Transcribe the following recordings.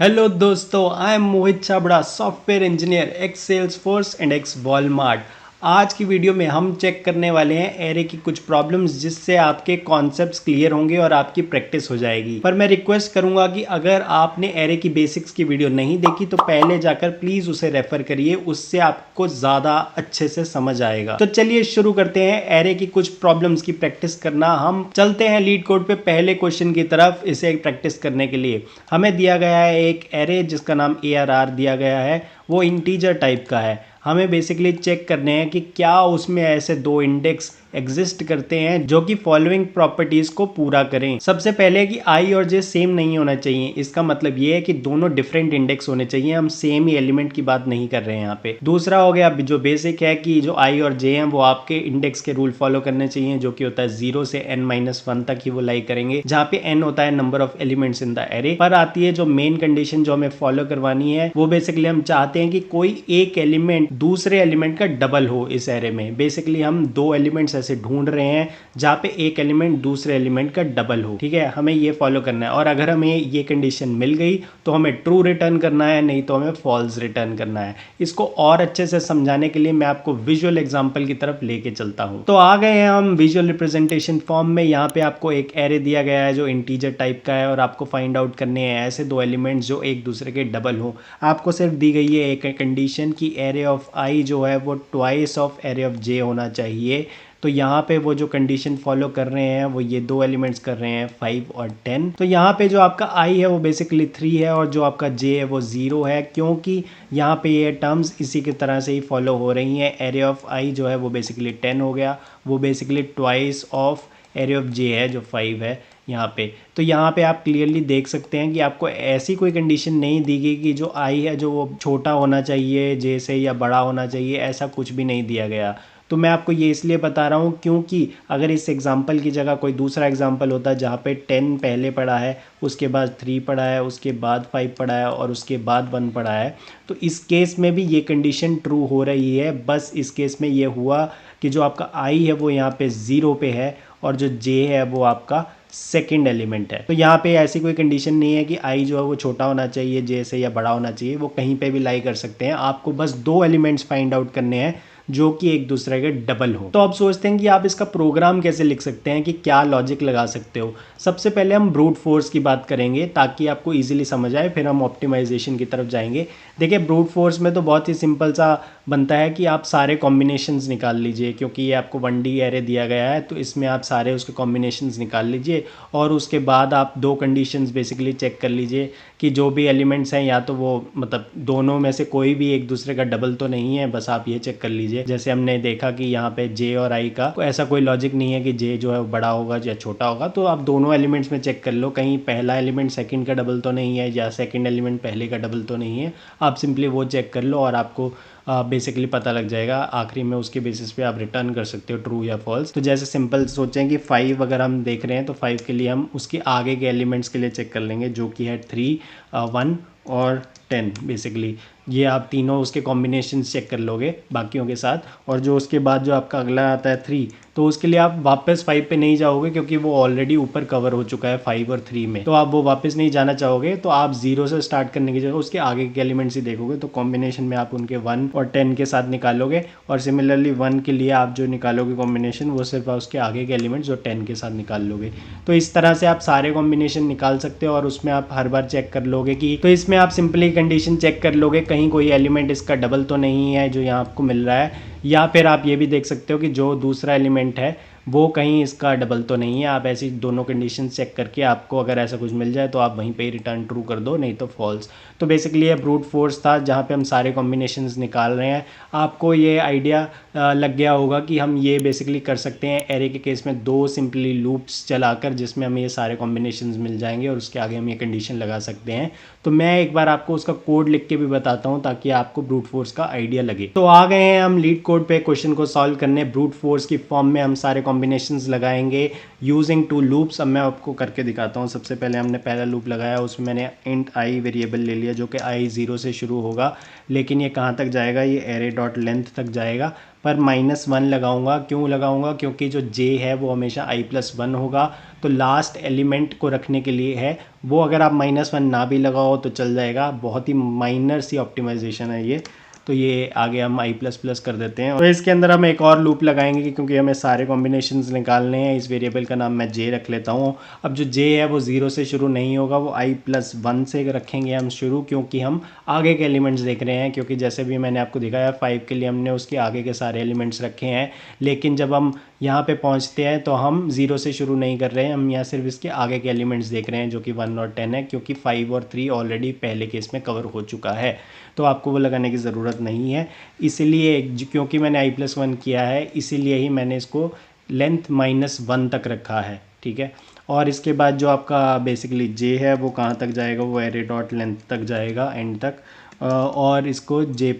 Hello दोस्तों, I am Mohit Chhabra, software engineer x Salesforce and x Walmart. आज की video में हम चेक करने वाले हैं एरे की कुछ प्रॉब्लम्स जिससे आपके कॉन्सेप्ट्स क्लियर होंगे और आपकी प्रैक्टिस हो जाएगी। पर मैं रिक्वेस्ट करूंगा कि अगर आपने एरे की बेसिक्स की वीडियो नहीं देखी तो पहले जाकर प्लीज उसे रेफर करिए, उससे आपको ज़्यादा अच्छे से समझ आएगा। तो चलिए शुरू करते हैं एरे की कुछ प्रॉब्लम्स की प्रैक्टिस करना। हम चलते हैं लीड कोड पे पहले क्वेश्चन की तरफ। इसे प्रैक्टिस करने के लिए हमें दिया गया है एक एरे जिसका नाम ARR दिया गया है, वो इंटीजर टाइप का है। हमें बेसिकली चेक करने हैं कि क्या उसमें ऐसे दो इंडेक्स एग्जिस्ट करते हैं जो कि फॉलोइंग प्रॉपर्टीज को पूरा करें। सबसे पहले कि आई और जे सेम नहीं होना चाहिए। इसका मतलब ये है कि दोनों डिफरेंट इंडेक्स होने चाहिए, हम सेम ही एलिमेंट की बात नहीं कर रहे हैं यहाँ पे। दूसरा हो गया जो बेसिक है कि जो आई और जे हैं वो आपके इंडेक्स के रूल फॉलो करने चाहिए, जो कि होता है 0 से n-1 तक ही वो लाई करेंगे, जहाँ पे n होता है number of elements in the array. पर आती है जो मेन कंडीशन जो हमें फॉलो करवानी है, वो बेसिकली हम चाहते हैं कि कोई एक एलिमेंट दूसरे एलिमेंट का डबल हो इस एरे में। बेसिकली हम दो एलिमेंट्स ऐसे ढूंढ रहे हैं जहां पे एक एलिमेंट दूसरे एलिमेंट का डबल हो। ठीक है, हमें ये फॉलो करना है और अगर हमें ये कंडीशन मिल गई तो हमें ट्रू रिटर्न करना है, नहीं तो हमें फॉल्स रिटर्न करना है। इसको और अच्छे से समझाने के लिए मैं आपको विजुअल एग्जांपल की तरफ लेके चलता हूं। तो आ गए हैं हम विजुअल रिप्रेजेंटेशन फॉर्म में। यहाँ पे आपको एक एरे दिया गया है जो इंटीजर टाइप का है और आपको फाइंड आउट करने हैं ऐसे दो एलिमेंट्स जो एक दूसरे के डबल हो। आपको सिर्फ दी गई है एक कंडीशन की एरे ऑफ आई जो है वो ट्वाइस ऑफ एरे ऑफ जे होना चाहिए। तो यहाँ पे वो जो कंडीशन फॉलो कर रहे हैं वो ये दो एलिमेंट्स कर रहे हैं 5 और 10। तो यहाँ पे जो आपका i है वो बेसिकली 3 है और जो आपका j है वो 0 है, क्योंकि यहाँ पे ये टर्म्स इसी की तरह से ही फॉलो हो रही हैं। एरे ऑफ i जो है वो बेसिकली 10 हो गया, वो basically twice of array of j है जो 5 है यहाँ पे। तो यहाँ पे आप क्लियरली देख सकते हैं कि आपको ऐसी कोई कंडीशन नहीं दी गई कि जो i है जो वो छोटा होना चाहिए j से या बड़ा होना चाहिए, ऐसा कुछ भी नहीं दिया गया। तो मैं आपको ये इसलिए बता रहा हूँ क्योंकि अगर इस एग्जाम्पल की जगह कोई दूसरा एग्जाम्पल होता जहाँ पे 10 पहले पड़ा है, उसके बाद 3 पड़ा है, उसके बाद 5 पड़ा है और उसके बाद 1 पड़ा है, तो इस केस में भी ये कंडीशन ट्रू हो रही है। बस इस केस में ये हुआ कि जो आपका आई है वो यहाँ पे 0 पे है और जो जे है वो आपका सेकेंड एलिमेंट है। तो यहाँ पे ऐसी कोई कंडीशन नहीं है कि आई जो है वो छोटा होना चाहिए जे से या बड़ा होना चाहिए, वो कहीं पे भी लाई कर सकते हैं। आपको बस दो एलिमेंट्स फाइंड आउट करने हैं जो कि एक दूसरे के डबल हो। तो अब सोचते हैं कि आप इसका प्रोग्राम कैसे लिख सकते हैं, कि क्या लॉजिक लगा सकते हो। सबसे पहले हम ब्रूट फोर्स की बात करेंगे ताकि आपको इजीली समझ आए, फिर हम ऑप्टिमाइजेशन की तरफ जाएंगे। देखिए ब्रूट फोर्स में तो बहुत ही सिंपल सा बनता है कि आप सारे कॉम्बिनेशंस निकाल लीजिए, क्योंकि ये आपको 1D एरे दिया गया है तो इसमें आप सारे उसके कॉम्बिनेशंस निकाल लीजिए और उसके बाद आप दो कंडीशंस बेसिकली चेक कर लीजिए कि जो भी एलिमेंट्स हैं या तो वो मतलब दोनों में से कोई भी एक दूसरे का डबल तो नहीं है। बस आप ये चेक कर लीजिए। जैसे हमने देखा कि यहाँ पे जे और आई का ऐसा कोई लॉजिक नहीं है कि जे जो है वो बड़ा होगा या छोटा होगा, तो आप दोनों एलिमेंट्स में चेक कर लो कहीं पहला एलिमेंट सेकंड का डबल तो नहीं है या सेकंड एलिमेंट पहले का डबल तो नहीं है। आप सिंपली वो चेक कर लो और आपको बेसिकली पता लग जाएगा। आखिरी में उसके बेसिस पे आप रिटर्न कर सकते हो ट्रू या फॉल्स। तो जैसे सिंपल सोचें कि 5 अगर हम देख रहे हैं तो 5 के लिए हम उसके आगे के एलिमेंट्स के लिए चेक कर लेंगे, जो कि है 3, 1 और 10। बेसिकली ये आप तीनों उसके कॉम्बिनेशन चेक कर लोगे बाकियों के साथ, और जो उसके बाद जो आपका अगला आता है 3, तो उसके लिए आप वापस 5 पे नहीं जाओगे क्योंकि वो ऑलरेडी ऊपर कवर हो चुका है 5 और 3 में, तो आप वो वापस नहीं जाना चाहोगे। तो आप 0 से स्टार्ट करने की जगह उसके आगे के एलिमेंट्स ही देखोगे, तो कॉम्बिनेशन में आप उनके 1 और 10 के साथ निकालोगे। और सिमिलरली 1 के लिए आप जो निकालोगे कॉम्बिनेशन वो सिर्फ उसके आगे के एलिमेंट्स जो 10 के साथ निकाल लोगे। तो इस तरह से आप सारे कॉम्बिनेशन निकाल सकते हो और उसमें आप हर बार चेक कर लोगे कि, तो इसमें आप सिंपली कंडीशन चेक कर लोगे कहीं कोई एलिमेंट इसका डबल तो नहीं है जो यहाँ आपको मिल रहा है, या फिर आप ये भी देख सकते हो कि जो दूसरा एलिमेंट है वो कहीं इसका डबल तो नहीं है। आप ऐसी दोनों कंडीशन चेक करके आपको अगर ऐसा कुछ मिल जाए तो आप वहीं पे ही रिटर्न ट्रू कर दो, नहीं तो फॉल्स। तो बेसिकली ये ब्रूट फोर्स था जहाँ पे हम सारे कॉम्बिनेशंस निकाल रहे हैं। आपको ये आइडिया लग गया होगा कि हम ये बेसिकली कर सकते हैं एरे के केस में दो सिंपली लूप्स चलाकर, जिसमें हमें ये सारे कॉम्बिनेशंस मिल जाएंगे और उसके आगे हम ये कंडीशन लगा सकते हैं। तो मैं एक बार आपको उसका कोड लिख के भी बताता हूँ ताकि आपको ब्रूट फोर्स का आइडिया लगे। तो आ गए हैं हम लीड कोड पे क्वेश्चन को सॉल्व करने। ब्रूट फोर्स की फॉर्म में हम सारे कॉम्बिनेशंस लगाएंगे यूजिंग टू लूप्स। अब मैं आपको करके दिखाता हूँ। सबसे पहले हमने पहला लूप लगाया, उसमें मैंने इंट आई वेरिएबल ले लिया जो कि आई 0 से शुरू होगा, लेकिन ये कहाँ तक जाएगा, ये एरे डॉट लेंथ तक जाएगा, पर -1 लगाऊंगा। क्यों लगाऊंगा, क्योंकि जो j है वो हमेशा i+1 होगा, तो लास्ट एलिमेंट को रखने के लिए है वो। अगर आप -1 ना भी लगाओ तो चल जाएगा, बहुत ही माइनर सी ऑप्टिमाइजेशन है ये। तो ये आगे हम i++ कर देते हैं। तो इसके अंदर हम एक और लूप लगाएंगे क्योंकि हमें सारे कॉम्बिनेशंस निकालने हैं। इस वेरिएबल का नाम मैं j रख लेता हूँ। अब जो j है वो 0 से शुरू नहीं होगा, वो i+1 से रखेंगे हम शुरू, क्योंकि हम आगे के एलिमेंट्स देख रहे हैं। क्योंकि जैसे भी मैंने आपको दिखाया 5 के लिए हमने उसके आगे के सारे एलिमेंट्स रखे हैं, लेकिन जब हम यहाँ पे पहुँचते हैं तो हम 0 से शुरू नहीं कर रहे हैं, हम यहाँ सिर्फ इसके आगे के एलिमेंट्स देख रहे हैं जो कि 1 और 10 है, क्योंकि 5 और 3 ऑलरेडी पहले केस में कवर हो चुका है, तो आपको वो लगाने की ज़रूरत नहीं है। इसीलिए क्योंकि मैंने i+1 किया है, इसीलिए ही मैंने इसको लेंथ -1 तक रखा है, ठीक है। और इसके बाद जो आपका बेसिकली j है वो कहाँ तक जाएगा, वो एरे डॉट लेंथ तक जाएगा, एंड तक। और इसको j++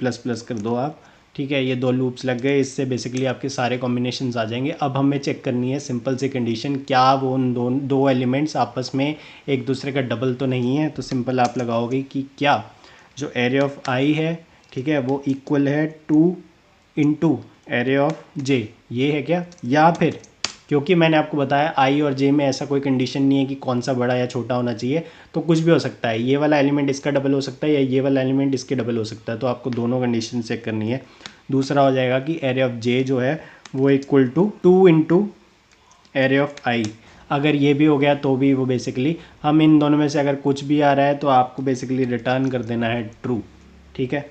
कर दो आप, ठीक है। ये 2 लूप्स लग गए, इससे बेसिकली आपके सारे कॉम्बिनेशंस आ जाएंगे। अब हमें चेक करनी है सिंपल सी कंडीशन, क्या वो उन दो एलिमेंट्स आपस में एक दूसरे का डबल तो नहीं है। तो सिंपल आप लगाओगे कि क्या जो एरे ऑफ i है, ठीक है, वो इक्वल है 2 इंटू एरे ऑफ j, ये है क्या। या फिर क्योंकि मैंने आपको बताया i और j में ऐसा कोई कंडीशन नहीं है कि कौन सा बड़ा या छोटा होना चाहिए, तो कुछ भी हो सकता है, ये वाला एलिमेंट इसका डबल हो सकता है या ये वाला एलिमेंट इसके डबल हो सकता है। तो आपको दोनों कंडीशन चेक करनी है। दूसरा हो जाएगा कि एरे ऑफ j जो है वो equal to 2 into array of i। अगर ये भी हो गया तो भी वो बेसिकली हम इन दोनों में से अगर कुछ भी आ रहा है तो आपको बेसिकली रिटर्न कर देना है ट्रू, ठीक है।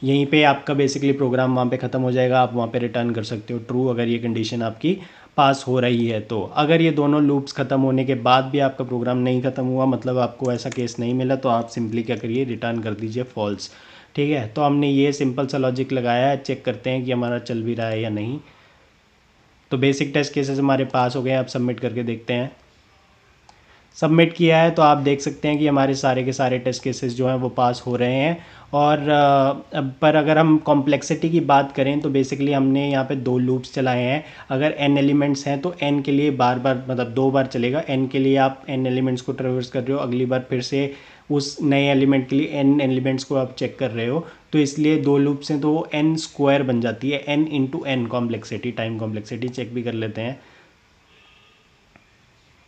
यहीं पे आपका बेसिकली प्रोग्राम वहाँ पे ख़त्म हो जाएगा, आप वहाँ पे रिटर्न कर सकते हो ट्रू अगर ये कंडीशन आपकी पास हो रही है तो। अगर ये दोनों लूप्स ख़त्म होने के बाद भी आपका प्रोग्राम नहीं ख़त्म हुआ, मतलब आपको ऐसा केस नहीं मिला, तो आप सिंपली क्या करिए, रिटर्न कर दीजिए फॉल्स, ठीक है। तो हमने ये सिंपल सा लॉजिक लगाया है, चेक करते हैं कि हमारा चल भी रहा है या नहीं। तो बेसिक टेस्ट केसेस हमारे पास हो गए, आप सबमिट करके देखते हैं। सबमिट किया है तो आप देख सकते हैं कि हमारे सारे के सारे टेस्ट केसेस जो हैं वो पास हो रहे हैं। और पर अगर हम कॉम्प्लेक्सिटी की बात करें तो बेसिकली हमने यहाँ पे 2 लूप्स चलाए हैं। अगर n एलिमेंट्स हैं तो n के लिए बार बार मतलब 2 बार चलेगा। n के लिए आप n एलिमेंट्स को ट्रेवर्स कर रहे हो, अगली बार फिर से उस नए एलिमेंट के लिए n एलिमेंट्स को आप चेक कर रहे हो, तो इसलिए 2 लूप्स हैं तो वो n² बन जाती है, n into n complexity, time complexity. Check भी कर लेते हैं,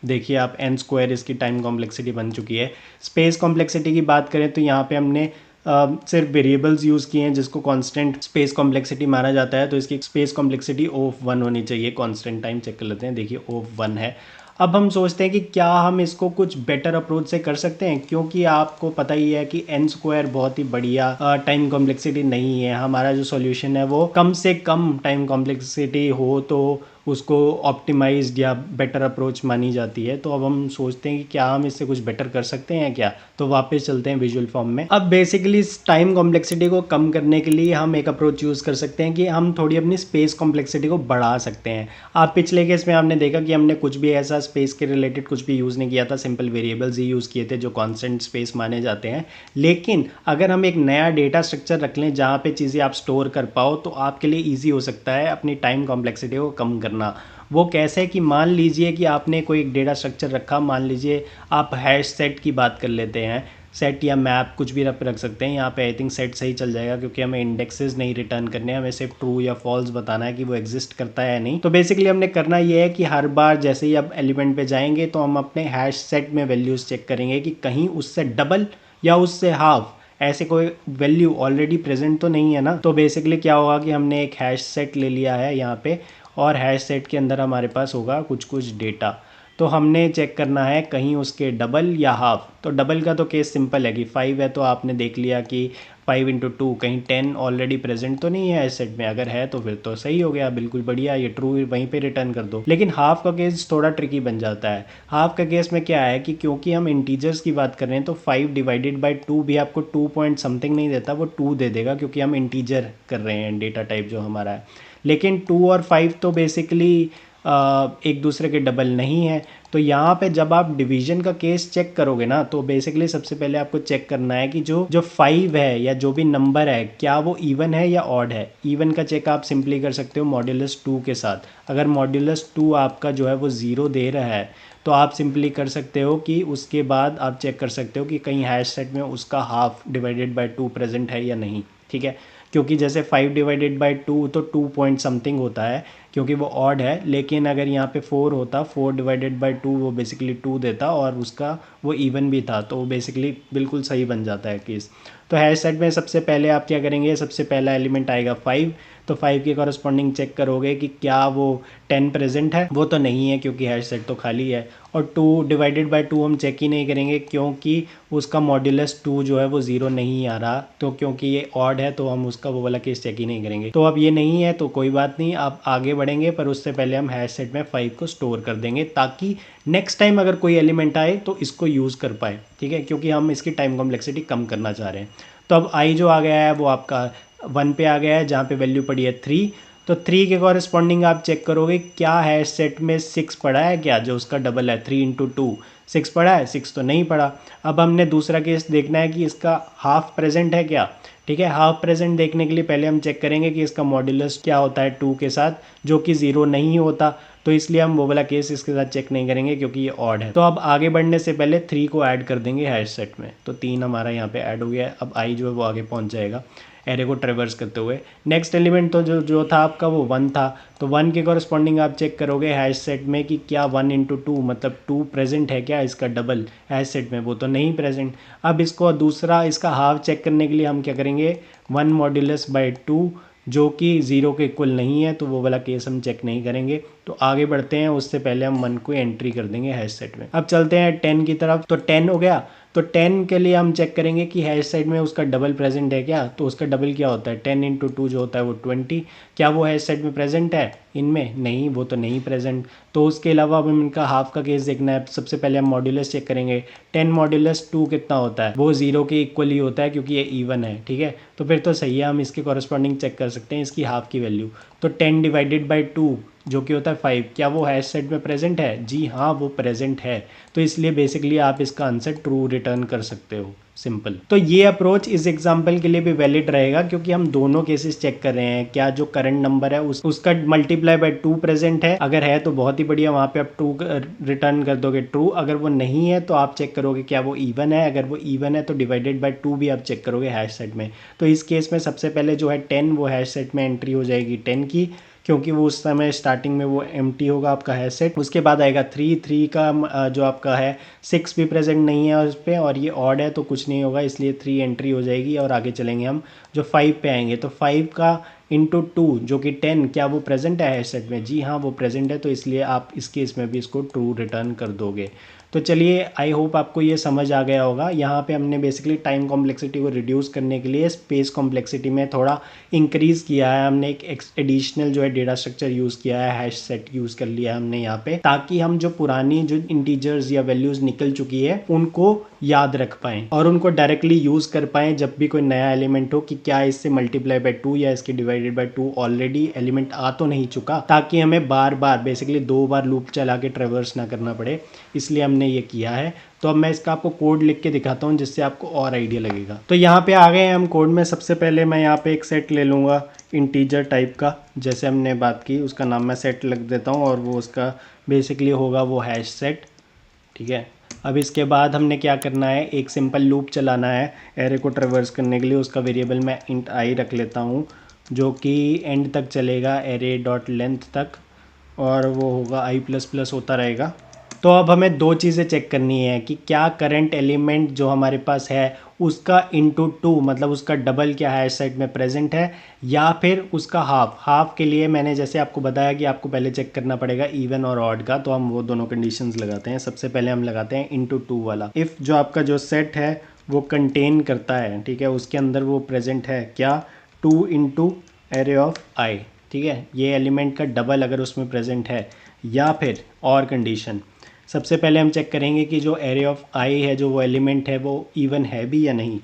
देखिए आप n² इसकी टाइम कॉम्प्लेक्सिटी बन चुकी है। स्पेस कॉम्प्लेक्सिटी की बात करें तो यहाँ पे हमने सिर्फ वेरिएबल्स यूज़ किए हैं जिसको कांस्टेंट स्पेस कॉम्प्लेक्सिटी माना जाता है, तो इसकी स्पेस कॉम्प्लेक्सिटी ऑफ 1 होनी चाहिए। कांस्टेंट टाइम चेक कर लेते हैं, देखिए ऑफ 1 है। अब हम सोचते हैं कि क्या हम इसको कुछ बेटर अप्रोच से कर सकते हैं, क्योंकि आपको पता ही है कि n² बहुत ही बढ़िया टाइम कॉम्प्लेक्सिटी नहीं है। हमारा जो सॉल्यूशन है वो कम से कम टाइम कॉम्प्लेक्सिटी हो तो उसको ऑप्टिमाइज्ड या बेटर अप्रोच मानी जाती है। तो अब हम सोचते हैं कि क्या हम इससे कुछ बेटर कर सकते हैं क्या। तो वापस चलते हैं विजुअल फॉर्म में। अब बेसिकली इस टाइम कॉम्प्लेक्सिटी को कम करने के लिए हम एक अप्रोच यूज़ कर सकते हैं कि हम थोड़ी अपनी स्पेस कॉम्प्लेक्सिटी को बढ़ा सकते हैं। आप पिछले केस में आपने देखा कि हमने कुछ भी ऐसा स्पेस के रिलेटेड कुछ भी यूज़ नहीं किया था, सिंपल वेरिएबल्स ही यूज़ किए थे जो कॉन्स्टेंट स्पेस माने जाते हैं। लेकिन अगर हम एक नया डेटा स्ट्रक्चर रख लें जहाँ पे चीज़ें आप स्टोर कर पाओ, तो आपके लिए ईजी हो सकता है अपनी टाइम कॉम्प्लेक्सिटी को कम करना। वो कैसे कि मान लीजिए कि आपने कोई एक डेटा स्ट्रक्चर रखा, मान लीजिए आप हैश सेट की बात कर लेते हैं, सेट या मैप कुछ भी रख सकते हैं। यहाँ पे आई थिंक सेट सही चल जाएगा क्योंकि हमें इंडेक्सेस नहीं रिटर्न करने हैं, हमें सिर्फ ट्रू या फॉल्स बताना है कि वो एग्जिस्ट करता है या नहीं। तो बेसिकली हमने करना ये है कि हर बार जैसे ही आप एलिमेंट पे जाएंगे तो हम अपने हैश सेट में वैल्यूज़ चेक करेंगे कि कहीं उससे डबल या उससे हाफ ऐसे कोई वैल्यू ऑलरेडी प्रेजेंट तो नहीं है ना। तो बेसिकली क्या होगा कि हमने एक हैश सेट ले लिया है यहाँ पे, और हैश सेट के अंदर हमारे पास होगा कुछ कुछ डेटा। तो हमने चेक करना है कहीं उसके डबल या हाफ। तो डबल का तो केस सिंपल है कि 5 है तो आपने देख लिया कि 5 इंटू 2, कहीं 10 ऑलरेडी प्रेजेंट तो नहीं है इस सेट में, अगर है तो फिर तो सही हो गया, बिल्कुल बढ़िया, ये ट्रू वहीं पे रिटर्न कर दो। लेकिन हाफ का केस थोड़ा ट्रिकी बन जाता है। हाफ का केस में क्या है कि क्योंकि हम इंटीजर्स की बात कर रहे हैं तो 5 डिवाइडेड बाई 2 भी आपको 2 पॉइंट समथिंग नहीं देता, वो 2 दे देगा क्योंकि हम इंटीजर कर रहे हैं डेटा टाइप जो हमारा है। लेकिन 2 और 5 तो बेसिकली एक दूसरे के डबल नहीं है। तो यहाँ पे जब आप डिवीजन का केस चेक करोगे ना, तो बेसिकली सबसे पहले आपको चेक करना है कि जो जो 5 है या जो भी नंबर है, क्या वो इवन है या ऑड है। इवन का चेक आप सिंपली कर सकते हो मॉड्यूलस 2 के साथ। अगर मॉड्यूलस 2 आपका जो है वो 0 दे रहा है, तो आप सिंपली कर सकते हो कि उसके बाद आप चेक कर सकते हो कि कहीं हैश सेट में उसका हाफ डिवाइडेड बाय 2 प्रेजेंट है या नहीं। ठीक है, क्योंकि जैसे 5 डिवाइडेड बाय 2 तो 2 पॉइंट समथिंग होता है, क्योंकि वो ऑड है। लेकिन अगर यहाँ पे 4 होता, 4 डिवाइडेड बाय 2 वो बेसिकली 2 देता और उसका वो इवन भी था, तो वो बेसिकली बिल्कुल सही बन जाता है केस। तो हैश सेट में सबसे पहले आप क्या करेंगे, सबसे पहला एलिमेंट आएगा 5। तो 5 के कॉरस्पॉन्डिंग चेक करोगे कि क्या वो 10 प्रेजेंट है, वो तो नहीं है क्योंकि हैश सेट तो खाली है। और 2 डिवाइडेड बाय 2 हम चेक ही नहीं करेंगे क्योंकि उसका मॉड्यूलस 2 जो है वो 0 नहीं आ रहा, तो क्योंकि ये ऑड है तो हम उसका वो वाला केस चेक ही नहीं करेंगे। तो अब ये नहीं है तो कोई बात नहीं, आप आगे बढ़ेंगे, पर उससे पहले हम हैश सेट में 5 को स्टोर कर देंगे ताकि नेक्स्ट टाइम अगर कोई एलिमेंट आए तो इसको यूज़ कर पाए। ठीक है, क्योंकि हम इसकी टाइम कॉम्प्लेक्सिटी कम करना चाह रहे हैं। तो अब आई जो आ गया है वो आपका 1 पे आ गया है, जहाँ पे वैल्यू पड़ी है 3। तो 3 के कॉरस्पॉन्डिंग आप चेक करोगे क्या हैश सेट में 6 पड़ा है क्या, जो उसका डबल है 3 इंटू 2 6 पड़ा है, 6 तो नहीं पड़ा। अब हमने दूसरा केस देखना है कि इसका हाफ प्रेजेंट है क्या। ठीक है, हाफ प्रेजेंट देखने के लिए पहले हम चेक करेंगे कि इसका मॉड्यूलस क्या होता है 2 के साथ, जो कि 0 नहीं होता। तो इसलिए हम वो वाला केस इसके साथ चेक नहीं करेंगे क्योंकि ये ऑड है। तो अब आगे बढ़ने से पहले 3 को ऐड कर देंगे हैश सेट में। तो 3 हमारा यहाँ पे ऐड हो गया है। अब आई जो है वो आगे पहुँच जाएगा एरे को ट्रेवर्स करते हुए। नेक्स्ट एलिमेंट तो जो था आपका वो 1 था। तो 1 के कॉरस्पॉन्डिंग आप चेक करोगे हैश सेट में कि क्या 1 इंटू 2 मतलब 2 प्रेजेंट है क्या, इसका डबल हैश सेट में, वो तो नहीं प्रेजेंट। अब इसको दूसरा इसका हाफ चेक करने के लिए हम क्या करेंगे, 1 मॉड्यूलस बाई 2 जो कि 0 के इक्वल नहीं है, तो वो वाला केस हम चेक नहीं करेंगे। तो आगे बढ़ते हैं, उससे पहले हम 1 को एंट्री कर देंगे हैश सेट में। अब चलते हैं 10 की तरफ। तो 10 हो गया। तो 10 के लिए हम चेक करेंगे कि हैश सेट में उसका डबल प्रेजेंट है क्या। तो उसका डबल क्या होता है, 10 इंटू 2 जो होता है वो 20। क्या वो हैश सेट में प्रेजेंट है इनमें, नहीं, वो तो नहीं प्रेजेंट। तो उसके अलावा अब इनका हाफ का केस देखना है। सबसे पहले हम मॉड्यूलस चेक करेंगे। 10 मॉड्यूलस 2 कितना होता है, वो 0 के इक्वल ही होता है क्योंकि ये इवन है। ठीक है, तो फिर तो सही है, हम इसके कॉरस्पॉन्डिंग चेक कर सकते हैं इसकी हाफ की वैल्यू। तो 10 डिवाइडेड बाई 2 जो कि होता है 5, क्या वो हैश सेट में प्रेजेंट है, जी हाँ वो प्रेजेंट है। तो इसलिए बेसिकली आप इसका आंसर ट्रू रिटर्न कर सकते हो, सिंपल। तो ये अप्रोच इस एग्जांपल के लिए भी वैलिड रहेगा क्योंकि हम दोनों केसेस चेक कर रहे हैं, क्या जो करंट नंबर है उसका मल्टीप्लाई बाय 2 प्रेजेंट है। अगर है तो बहुत ही बढ़िया, वहाँ पे आप ट्रू रिटर्न कर दोगे ट्रू। अगर वो नहीं है तो आप चेक करोगे क्या वो इवन है। अगर वो इवन है तो डिवाइडेड बाय 2 भी आप चेक करोगे हैश सेट में। तो इस केस में सबसे पहले जो है 10 वो हैश सेट में एंट्री हो जाएगी 10 की, क्योंकि वो उस समय स्टार्टिंग में वो एम्प्टी होगा आपका हैश सेट। उसके बाद आएगा 3 का जो आपका है 6 भी प्रेजेंट नहीं है उस पर, और ये ऑड है तो कुछ नहीं होगा, इसलिए 3 एंट्री हो जाएगी। और आगे चलेंगे हम जो 5 पे आएंगे। तो 5 का इंटू 2 जो कि 10, क्या वो प्रेजेंट है हैश सेट में, जी हाँ वो प्रेजेंट है। तो इसलिए आप इस केस में भी इसको ट्रू रिटर्न कर दोगे। तो चलिए, आई होप आपको ये समझ आ गया होगा। यहाँ पे हमने बेसिकली टाइम कॉम्प्लेक्सिटी को रिड्यूस करने के लिए स्पेस कॉम्प्लेक्सिटी में थोड़ा इंक्रीज़ किया है। हमने एक एडिशनल जो है डेटा स्ट्रक्चर यूज़ किया है, हैश सेट यूज़ कर लिया है हमने यहाँ पे, ताकि हम जो पुरानी जो इंटीजर्स या वैल्यूज़ निकल चुकी है उनको याद रख पाएँ और उनको डायरेक्टली यूज़ कर पाएँ जब भी कोई नया एलिमेंट हो, कि क्या इससे मल्टीप्लाई बाय 2 या इसके डिवाइडेड बाय 2 ऑलरेडी एलिमेंट आ तो नहीं चुका, ताकि हमें बार बार बेसिकली 2 बार लूप चला के ट्रेवर्स ना करना पड़े। इसलिए हमने ये किया है। तो अब मैं इसका आपको कोड लिख के दिखाता हूँ जिससे आपको और आइडिया लगेगा। तो यहाँ पे आ गए हैं हम कोड में। सबसे पहले मैं यहाँ पे एक सेट ले लूँगा इंटीजर टाइप का, जैसे हमने बात की उसका नाम मैं सेट लग देता हूँ, और वो उसका बेसिकली होगा वो हैश सेट। ठीक है, अब इसके बाद हमने क्या करना है, एक सिंपल लूप चलाना है एरे को ट्रेवर्स करने के लिए। उसका वेरिएबल मैं इंट आई रख लेता हूँ, जो कि एंड तक चलेगा एरे डॉट लेंथ तक, और वो होगा आई प्लस प्लस होता रहेगा। तो अब हमें दो चीज़ें चेक करनी है कि क्या करंट एलिमेंट जो हमारे पास है उसका इंटू 2 मतलब उसका डबल क्या हैश सेट में प्रेजेंट है, या फिर उसका हाफ के लिए मैंने जैसे आपको बताया कि आपको पहले चेक करना पड़ेगा इवन और ऑड का। तो हम वो दोनों कंडीशंस लगाते हैं। सबसे पहले हम लगाते हैं इंटू 2 वाला। इफ़ जो आपका जो सेट है वो कंटेन करता है, ठीक है, उसके अंदर वो प्रेजेंट है क्या, 2 इंटू एरे ऑफ आई। ठीक है, ये एलिमेंट का डबल अगर उसमें प्रेजेंट है, या फिर और कंडीशन। सबसे पहले हम चेक करेंगे कि जो एरे ऑफ आई है, जो वो एलिमेंट है, वो इवन है भी या नहीं।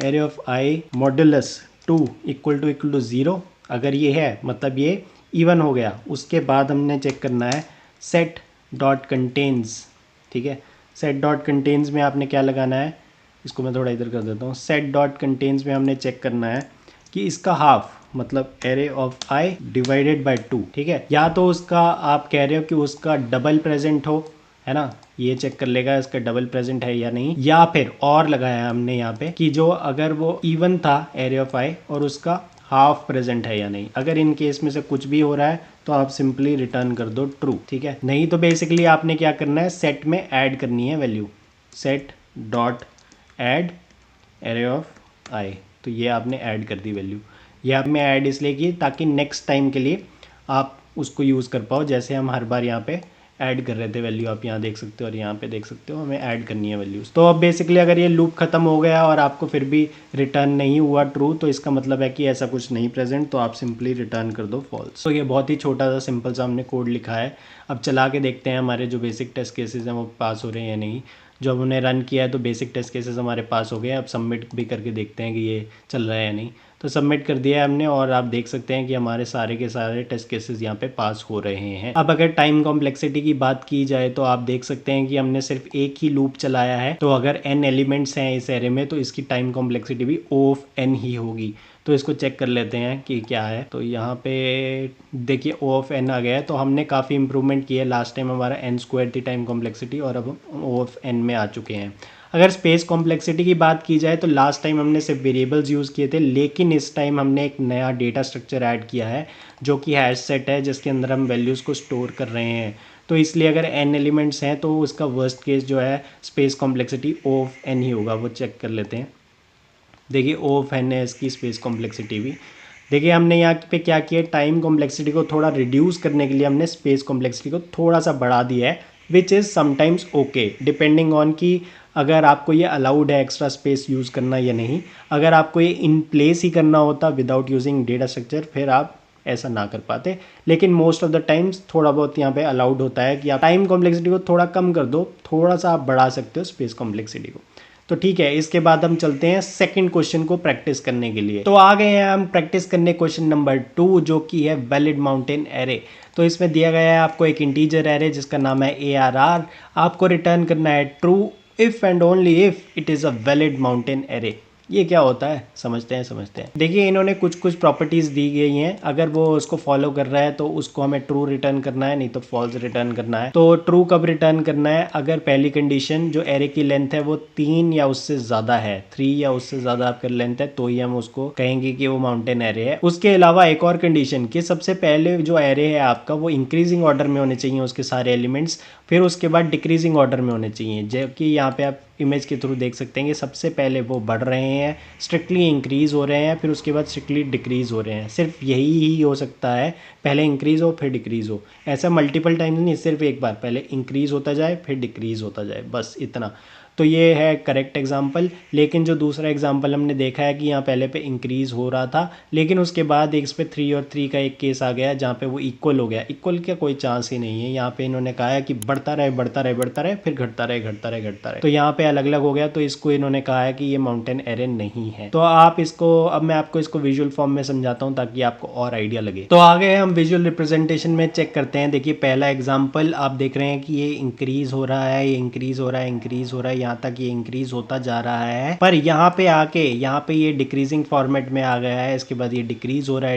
Array of i modulus 2 equal to 0, अगर ये है मतलब ये इवन हो गया, उसके बाद हमने चेक करना है सेट डॉट कंटेन्स। ठीक है, सेट डॉट कंटेन्स में आपने क्या लगाना है, इसको मैं थोड़ा इधर कर देता हूँ। सेट डॉट कंटेन्स में हमने चेक करना है कि इसका हाफ मतलब array of I divided by 2। ठीक है, या तो उसका आप कह रहे हो कि उसका डबल प्रेजेंट हो, है ना, ये चेक कर लेगा इसका डबल प्रेजेंट है या नहीं, या फिर और लगाया हमने यहाँ पे कि जो अगर वो इवन था एरे ऑफ आई और उसका हाफ प्रेजेंट है या नहीं। अगर इन केस में से कुछ भी हो रहा है तो आप सिंपली रिटर्न कर दो ट्रू। ठीक है, नहीं तो बेसिकली आपने क्या करना है, सेट में ऐड करनी है value, set dot add array of i, तो ये आपने ऐड कर दी वैल्यू। ये आपने ऐड इसलिए की ताकि नेक्स्ट टाइम के लिए आप उसको यूज़ कर पाओ, जैसे हम हर बार यहाँ पे ऐड कर रहे थे वैल्यू, आप यहाँ देख सकते हो और यहाँ पे देख सकते हो, हमें ऐड करनी है वैल्यूज़। तो अब बेसिकली अगर ये लूप खत्म हो गया और आपको फिर भी रिटर्न नहीं हुआ ट्रू, तो इसका मतलब है कि ऐसा कुछ नहीं प्रेजेंट, तो आप सिंपली रिटर्न कर दो फॉल्स। तो ये बहुत ही छोटा सा सिंपल सा हमने कोड लिखा है। अब चला के देखते हैं हमारे जो बेसिक टेस्ट केसेस हैं वो पास हो रहे हैं या नहीं। जो हमने रन किया है तो बेसिक टेस्ट केसेस हमारे पास हो गए। अब सबमिट भी करके देखते हैं कि ये चल रहा है या नहीं। तो सबमिट कर दिया है हमने और आप देख सकते हैं कि हमारे सारे के सारे टेस्ट केसेस यहाँ पे पास हो रहे हैं। अब अगर टाइम कॉम्प्लेक्सिटी की बात की जाए तो आप देख सकते हैं कि हमने सिर्फ एक ही लूप चलाया है, तो अगर n एलिमेंट्स हैं इस एरे में तो इसकी टाइम कॉम्प्लेक्सिटी भी O ऑफ n ही होगी। तो इसको चेक कर लेते हैं कि क्या है। तो यहाँ पे देखिए O ऑफ n आ गया है, तो हमने काफ़ी इंप्रूवमेंट की है। लास्ट टाइम हमारा n² थी टाइम कॉम्प्लेक्सिटी और अब हम O ऑफ n में आ चुके हैं। अगर स्पेस कॉम्प्लेक्सिटी की बात की जाए तो लास्ट टाइम हमने सिर्फ वेरिएबल्स यूज़ किए थे, लेकिन इस टाइम हमने एक नया डेटा स्ट्रक्चर ऐड किया है जो कि हैश सेट है, जिसके अंदर हम वैल्यूज़ को स्टोर कर रहे हैं। तो इसलिए अगर n एलिमेंट्स हैं तो उसका वर्स्ट केस जो है space complexity O of n ही होगा। वो चेक कर लेते हैं। देखिए O ऑफ n है इसकी स्पेस कॉम्प्लेक्सिटी भी। देखिए हमने यहाँ पे क्या किया, टाइम कॉम्प्लेक्सिटी को थोड़ा रिड्यूस करने के लिए हमने स्पेस कॉम्प्लेक्सिटी को थोड़ा सा बढ़ा दिया है, which is sometimes okay depending on कि अगर आपको ये अलाउड है एक्स्ट्रा स्पेस यूज़ करना या नहीं। अगर आपको ये इन प्लेस ही करना होता विदाउट यूजिंग डेटा स्ट्रक्चर फिर आप ऐसा ना कर पाते, लेकिन मोस्ट ऑफ द टाइम्स थोड़ा बहुत यहाँ पे अलाउड होता है कि आप टाइम कॉम्प्लेक्सिटी को थोड़ा कम कर दो, थोड़ा सा आप बढ़ा सकते हो स्पेस कॉम्प्लेक्सिटी को। तो ठीक है, इसके बाद हम चलते हैं सेकंड क्वेश्चन को प्रैक्टिस करने के लिए। तो आ गए हैं हम प्रैक्टिस करने क्वेश्चन नंबर 2 जो कि है वैलिड माउंटेन एरे। तो इसमें दिया गया है आपको एक इंटीजर एरे जिसका नाम है ARR। आपको रिटर्न करना है true if and only if it is a valid mountain array. ये क्या होता है समझते हैं। देखिए इन्होंने कुछ कुछ प्रॉपर्टीज़ दी गई हैं, अगर वो उसको फॉलो कर रहा है तो उसको हमें ट्रू रिटर्न करना है, नहीं तो फॉल्स रिटर्न करना है। तो ट्रू कब रिटर्न करना है, अगर पहली कंडीशन जो एरे की लेंथ है वो 3 या उससे ज़्यादा है, 3 या उससे ज़्यादा आपका लेंथ है, तो ही हम उसको कहेंगे कि वो माउंटेन एरे है। उसके अलावा एक और कंडीशन कि सबसे पहले जो एरे है आपका वो इंक्रीजिंग ऑर्डर में होने चाहिए उसके सारे एलिमेंट्स, फिर उसके बाद डिक्रीजिंग ऑर्डर में होने चाहिए। जबकि यहाँ पे आप इमेज के थ्रू देख सकते हैं कि सबसे पहले वो बढ़ रहे हैं, स्ट्रिक्टली इंक्रीज़ हो रहे हैं, फिर उसके बाद स्ट्रिक्टली डिक्रीज़ हो रहे हैं। सिर्फ यही ही हो सकता है, पहले इंक्रीज़ हो फिर डिक्रीज़ हो। ऐसा मल्टीपल टाइम्स नहीं, सिर्फ एक बार पहले इंक्रीज़ होता जाए फिर डिक्रीज़ होता जाए, बस इतना। तो ये है करेक्ट एग्जाम्पल। लेकिन जो दूसरा एग्जाम्पल हमने देखा है कि यहाँ पहले पे इंक्रीज़ हो रहा था, लेकिन उसके बाद एक इस पे 3 और 3 का एक केस आ गया जहाँ पे वो इक्वल हो गया। इक्वल का कोई चांस ही नहीं है। यहाँ पे इन्होंने कहा है कि बढ़ता रहे फिर घटता रहे। तो यहाँ पे अलग अलग हो गया, तो इसको इन्होंने कहा है कि ये माउंटेन एरे नहीं है। तो आप इसको, अब मैं आपको इसको विजुअल फॉर्म में समझाता हूँ ताकि आपको और आइडिया लगे। तो आगे हम विजुअल रिप्रेजेंटेशन में चेक करते हैं। देखिए पहला एग्जाम्पल आप देख रहे हैं कि ये इंक्रीज हो रहा है, ये इंक्रीज हो रहा है, यहाँ तक ये इंक्रीज होता जा रहा है, पर यहाँ पे आके यहाँ पे ये डिक्रीजिंग फॉर्मेट में आ गया है। इसके बाद ये डिक्रीज हो रहा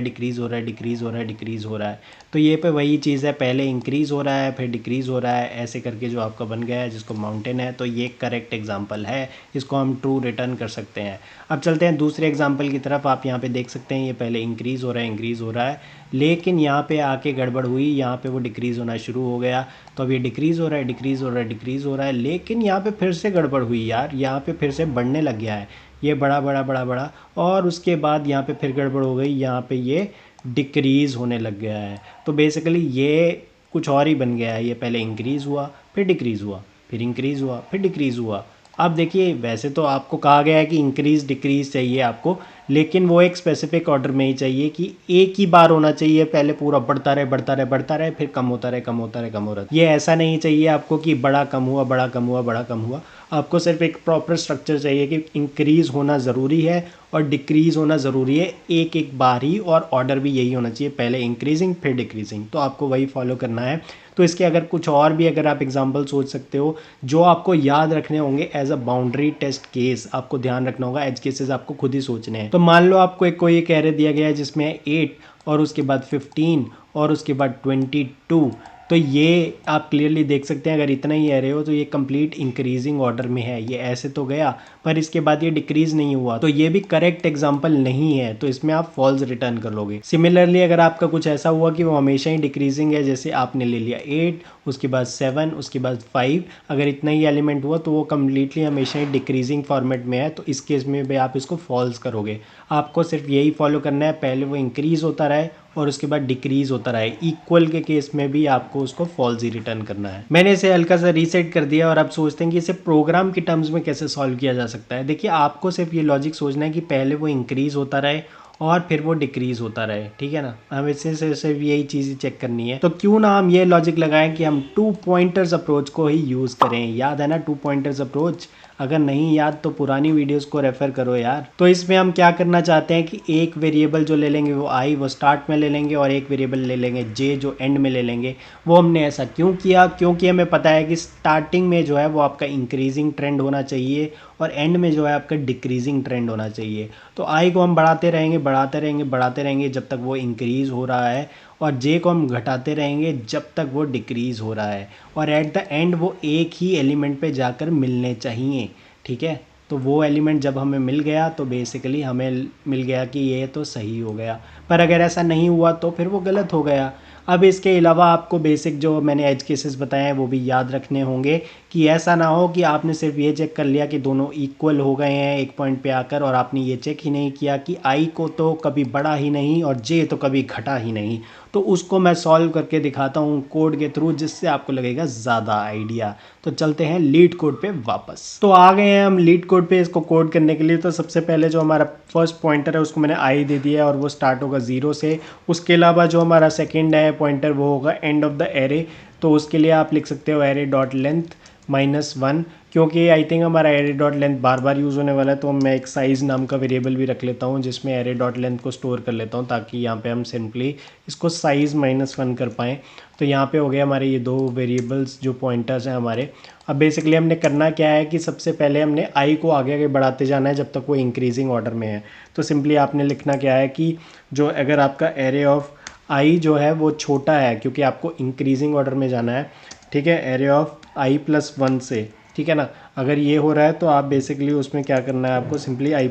है। तो ये पे वही चीज़ है, पहले इंक्रीज हो रहा है फिर डिक्रीज हो रहा है, ऐसे करके जो आपका बन गया है जिसको माउंटेन है। तो ये करेक्ट एग्जाम्पल है, इसको हम ट्रू रिटर्न कर सकते हैं। अब चलते हैं दूसरे एग्जाम्पल की तरफ। आप यहाँ पे देख सकते हैं ये पहले इंक्रीज हो रहा है, लेकिन यहाँ पे आके गड़बड़ हुई, यहाँ पे वो डिक्रीज़ होना शुरू हो गया। तो अब ये डिक्रीज़ हो रहा है, लेकिन यहाँ पे फिर से गड़बड़ हुई यार, यहाँ पे फिर से बढ़ने लग गया है, ये बड़ा और उसके बाद यहाँ पे फिर गड़बड़ हो गई, यहाँ पे ये डिक्रीज़ होने लग गया है। तो बेसिकली ये कुछ और ही बन गया है। ये पहले इंक्रीज़ हुआ फिर डिक्रीज़ हुआ, फिर इंक्रीज़ हुआ फिर डिक्रीज़ हुआ, अब देखिए वैसे तो आपको कहा गया है कि इंक्रीज डिक्रीज चाहिए आपको, लेकिन वो एक स्पेसिफिक ऑर्डर में ही चाहिए कि एक ही बार होना चाहिए, पहले पूरा बढ़ता रहे बढ़ता रहे बढ़ता रहे, फिर कम होता रहे कम होता रहे कम हो रहा है। ये ऐसा नहीं चाहिए आपको कि बड़ा कम हुआ बड़ा कम हुआ बड़ा कम हुआ। आपको सिर्फ एक प्रॉपर स्ट्रक्चर चाहिए कि इंक्रीज होना ज़रूरी है और डिक्रीज होना ज़रूरी है एक एक बार ही, और ऑर्डर भी यही होना चाहिए, पहले इंक्रीजिंग फिर डिक्रीजिंग। तो आपको वही फॉलो करना है। तो इसके अगर कुछ और भी अगर आप एग्जांपल सोच सकते हो जो आपको याद रखने होंगे as a boundary test case, आपको ध्यान रखना होगा, एज केसेस आपको खुद ही सोचने हैं। तो मान लो आपको एक कोई एक एरे दिया गया है जिसमें 8 और उसके बाद 15 और उसके बाद 22, तो ये आप क्लियरली देख सकते हैं अगर इतना ही एरे हो तो ये कंप्लीट इंक्रीजिंग ऑर्डर में है। ये ऐसे तो गया पर इसके बाद ये डिक्रीज नहीं हुआ, तो ये भी करेक्ट एग्जांपल नहीं है, तो इसमें आप फॉल्स रिटर्न कर लोगे। सिमिलरली अगर आपका कुछ ऐसा हुआ कि वो हमेशा ही डिक्रीजिंग है, जैसे आपने ले लिया 8 उसके बाद 7 उसके बाद 5, अगर इतना ही एलिमेंट हुआ तो वो कम्प्लीटली हमेशा ही डिक्रीजिंग फॉर्मेट में है, तो इस केस में भी आप इसको फॉल्स करोगे। आपको सिर्फ यही फॉलो करना है, पहले वो इंक्रीज होता रहे और उसके बाद डिक्रीज होता रहे। इक्वल के केस में भी आपको उसको फॉल्स ही रिटर्न करना है। मैंने इसे हल्का सा रीसेट कर दिया और अब सोचते हैं कि इसे प्रोग्राम के टर्म्स में कैसे सॉल्व किया जा सकता है। देखिए आपको सिर्फ ये लॉजिक सोचना है कि पहले वो इंक्रीज होता रहे और फिर वो डिक्रीज होता रहे, ठीक है ना। हमें सिर्फ यही चीज़ चेक करनी है। तो क्यों ना हम ये लॉजिक लगाएं कि हम 2 पॉइंटर्स अप्रोच को ही यूज़ करें। याद है ना 2 पॉइंटर्स अप्रोच? अगर नहीं याद तो पुरानी वीडियोस को रेफर करो यार। तो इसमें हम क्या करना चाहते हैं कि एक वेरिएबल जो ले लेंगे वो आई, वो स्टार्ट में ले लेंगे, और एक वेरिएबल ले लेंगे जे जो एंड में ले लेंगे। वो हमने ऐसा क्यों किया? क्योंकि हमें पता है कि स्टार्टिंग में जो है वो आपका इंक्रीजिंग ट्रेंड होना चाहिए और एंड में जो है आपका डिक्रीजिंग ट्रेंड होना चाहिए। तो आई को हम बढ़ाते रहेंगे बढ़ाते रहेंगे बढ़ाते रहेंगे जब तक वो इंक्रीज़ हो रहा है, और जे को हम घटाते रहेंगे जब तक वो डिक्रीज़ हो रहा है, और एट द एंड वो एक ही एलिमेंट पे जाकर मिलने चाहिए, ठीक है। तो वो एलिमेंट जब हमें मिल गया तो बेसिकली हमें मिल गया कि ये तो सही हो गया, पर अगर ऐसा नहीं हुआ तो फिर वो गलत हो गया। अब इसके अलावा आपको बेसिक जो मैंने एज केसेस बताए हैं वो भी याद रखने होंगे कि ऐसा ना हो कि आपने सिर्फ ये चेक कर लिया कि दोनों इक्वल हो गए हैं एक पॉइंट पे आकर, और आपने ये चेक ही नहीं किया कि आई को तो कभी बढ़ा ही नहीं और जे तो कभी घटा ही नहीं। तो उसको मैं सॉल्व करके दिखाता हूँ कोड के थ्रू, जिससे आपको लगेगा ज़्यादा आइडिया। तो चलते हैं लीड कोड पे वापस। तो आ गए हैं हम लीड कोड पे इसको कोड करने के लिए। तो सबसे पहले जो हमारा फर्स्ट पॉइंटर है उसको मैंने आई दे दिया है और वो स्टार्ट होगा 0 से। उसके अलावा जो हमारा सेकेंड है पॉइंटर वो होगा एंड ऑफ द एरे। तो उसके लिए आप लिख सकते हो एरे डॉट लेंथ -1, क्योंकि आई थिंक हमारा एरे डॉट लेंथ बार बार यूज़ होने वाला है, तो मैं एक साइज़ नाम का वेरिएबल भी रख लेता हूँ जिसमें एरे डॉट लेंथ को स्टोर कर लेता हूँ, ताकि यहाँ पे हम सिंपली इसको साइज़ -1 कर पाएँ। तो यहाँ पे हो गया हमारे ये दो वेरिएबल्स जो पॉइंटर्स हैं हमारे। अब बेसिकली हमने करना क्या है कि सबसे पहले हमने आई को आगे आगे बढ़ाते जाना है जब तक वो इंक्रीजिंग ऑर्डर में है। तो सिंपली आपने लिखना क्या है कि जो अगर आपका एरे ऑफ आई जो है वो छोटा है, क्योंकि आपको इंक्रीजिंग ऑर्डर में जाना है, ठीक है, एरे ऑफ i+1 से, ठीक है ना। अगर ये हो रहा है तो आप बेसिकली उसमें क्या करना है, आपको सिंपली i++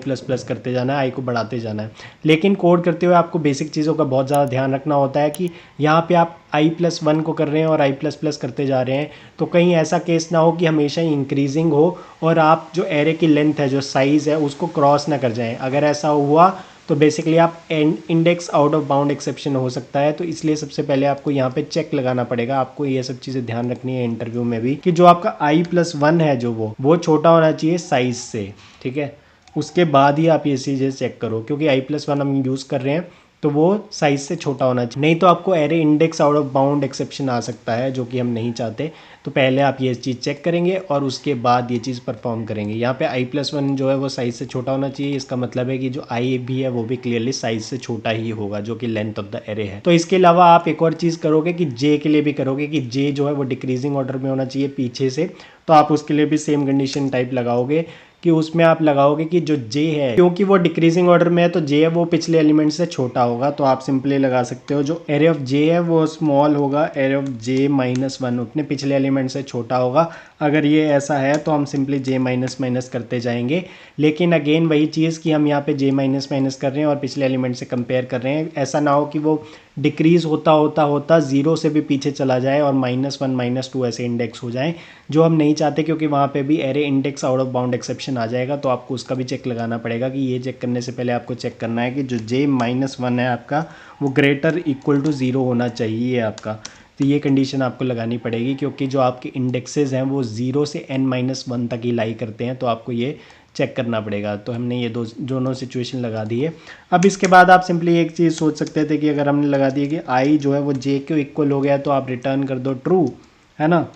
करते जाना है, आई को बढ़ाते जाना है। लेकिन कोड करते हुए आपको बेसिक चीज़ों का बहुत ज़्यादा ध्यान रखना होता है कि यहाँ पे आप i+1 को कर रहे हैं और i++ करते जा रहे हैं, तो कहीं ऐसा केस ना हो कि हमेशा ही इंक्रीजिंग हो और आप जो एरे की लेंथ है, जो साइज़ है, उसको क्रॉस ना कर जाएँ। अगर ऐसा हुआ तो बेसिकली आप index out of bound exception हो सकता है। तो इसलिए सबसे पहले आपको यहाँ पे चेक लगाना पड़ेगा। आपको ये सब चीज़ें ध्यान रखनी है इंटरव्यू में भी कि जो आपका i+1 है जो वो छोटा होना चाहिए साइज से, ठीक है। उसके बाद ही आप ये चीज़ें चेक करो, क्योंकि i+1 हम यूज़ कर रहे हैं तो वो साइज से छोटा होना चाहिए, नहीं तो आपको array index out of bound exception आ सकता है, जो कि हम नहीं चाहते। तो पहले आप ये चीज़ चेक करेंगे और उसके बाद ये चीज़ परफॉर्म करेंगे। यहाँ पे i+1 जो है वो साइज़ से छोटा होना चाहिए, इसका मतलब है कि जो i भी है वो भी क्लियरली साइज़ से छोटा ही होगा, जो कि लेंथ ऑफ द एरे है। तो इसके अलावा आप एक और चीज़ करोगे कि j के लिए भी करोगे कि j जो है वो डिक्रीजिंग ऑर्डर में होना चाहिए पीछे से। तो आप उसके लिए भी सेम कंडीशन टाइप लगाओगे कि उसमें आप लगाओगे कि जो j है, क्योंकि वो डिक्रीजिंग ऑर्डर में है तो j है वो पिछले एलिमेंट से छोटा होगा। तो आप सिंपली लगा सकते हो जो एरे ऑफ j है वो स्मॉल होगा, एरे ऑफ j-1 अपने पिछले एलिमेंट से छोटा होगा। अगर ये ऐसा है तो हम सिंपली j करते जाएंगे। लेकिन अगेन वही चीज़ कि हम यहाँ पे j कर रहे हैं और पिछले एलिमेंट से कंपेयर कर रहे हैं। ऐसा ना हो कि वो डिक्रीज़ होता होता होता 0 से भी पीछे चला जाए और -1 -2 ऐसे इंडेक्स हो जाए, जो हम नहीं चाहते, क्योंकि वहाँ पे भी array index out of bound exception आ जाएगा। तो आपको उसका भी चेक लगाना पड़ेगा कि ये चेक करने से पहले आपको चेक करना है कि जो j-1 है आपका वो ग्रेटर इक्वल टू 0 होना चाहिए आपका, तो ये कंडीशन आपको लगानी पड़ेगी, क्योंकि जो आपके इंडेक्सेस हैं वो 0 से n-1 तक ही लाई करते हैं, तो आपको ये चेक करना पड़ेगा। तो हमने ये दोनों सिचुएशन लगा दी है। अब इसके बाद आप सिंपली एक चीज़ सोच सकते थे कि अगर हमने लगा दिया कि आई जो है वो जे के इक्वल हो गया तो आप रिटर्न कर दो ट्रू, है ना,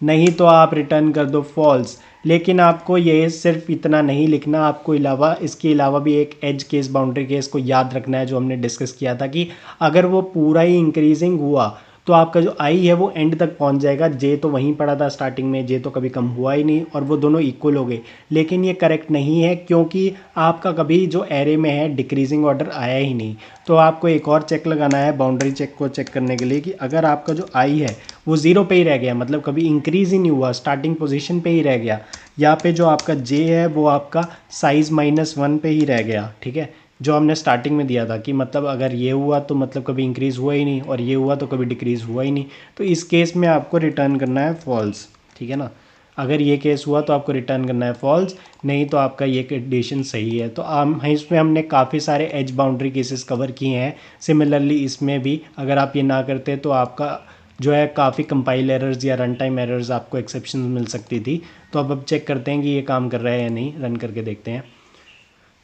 नहीं तो आप रिटर्न कर दो फॉल्स। लेकिन आपको ये सिर्फ इतना नहीं लिखना, आपको इसके अलावा भी एक एज केस बाउंड्री केस को याद रखना है, जो हमने डिस्कस किया था कि अगर वो पूरा ही इंक्रीजिंग हुआ तो आपका जो आई है वो एंड तक पहुंच जाएगा। जे तो वहीं पड़ा था स्टार्टिंग में, जे तो कभी कम हुआ ही नहीं और वो दोनों इक्वल हो गए। लेकिन ये करेक्ट नहीं है, क्योंकि आपका कभी जो एरे में है डिक्रीजिंग ऑर्डर आया ही नहीं। तो आपको एक और चेक लगाना है बाउंड्री चेक को चेक करने के लिए कि अगर आपका जो आई है वो 0 पे ही रह गया, मतलब कभी इंक्रीज ही नहीं हुआ, स्टार्टिंग पोजीशन पे ही रह गया, यहाँ पे जो आपका जे है वो आपका साइज -1 पे ही रह गया, ठीक है, जो हमने स्टार्टिंग में दिया था कि मतलब अगर ये हुआ तो मतलब कभी इंक्रीज़ हुआ ही नहीं और ये हुआ तो कभी डिक्रीज़ हुआ ही नहीं। तो इस केस में आपको रिटर्न करना है फॉल्स, ठीक है ना। अगर ये केस हुआ तो आपको रिटर्न करना है फॉल्स, नहीं तो आपका ये कंडीशन सही है। तो इसमें हमने काफ़ी सारे एज बाउंड्री केसेस कवर किए हैं। सिमिलरली इसमें भी अगर आप ये ना करते तो आपका जो है काफ़ी कंपाइल एरर्स या रन टाइम एरर्स आपको एक्सेप्शन मिल सकती थी। तो अब चेक करते हैं कि ये काम कर रहा है या नहीं, रन करके देखते हैं।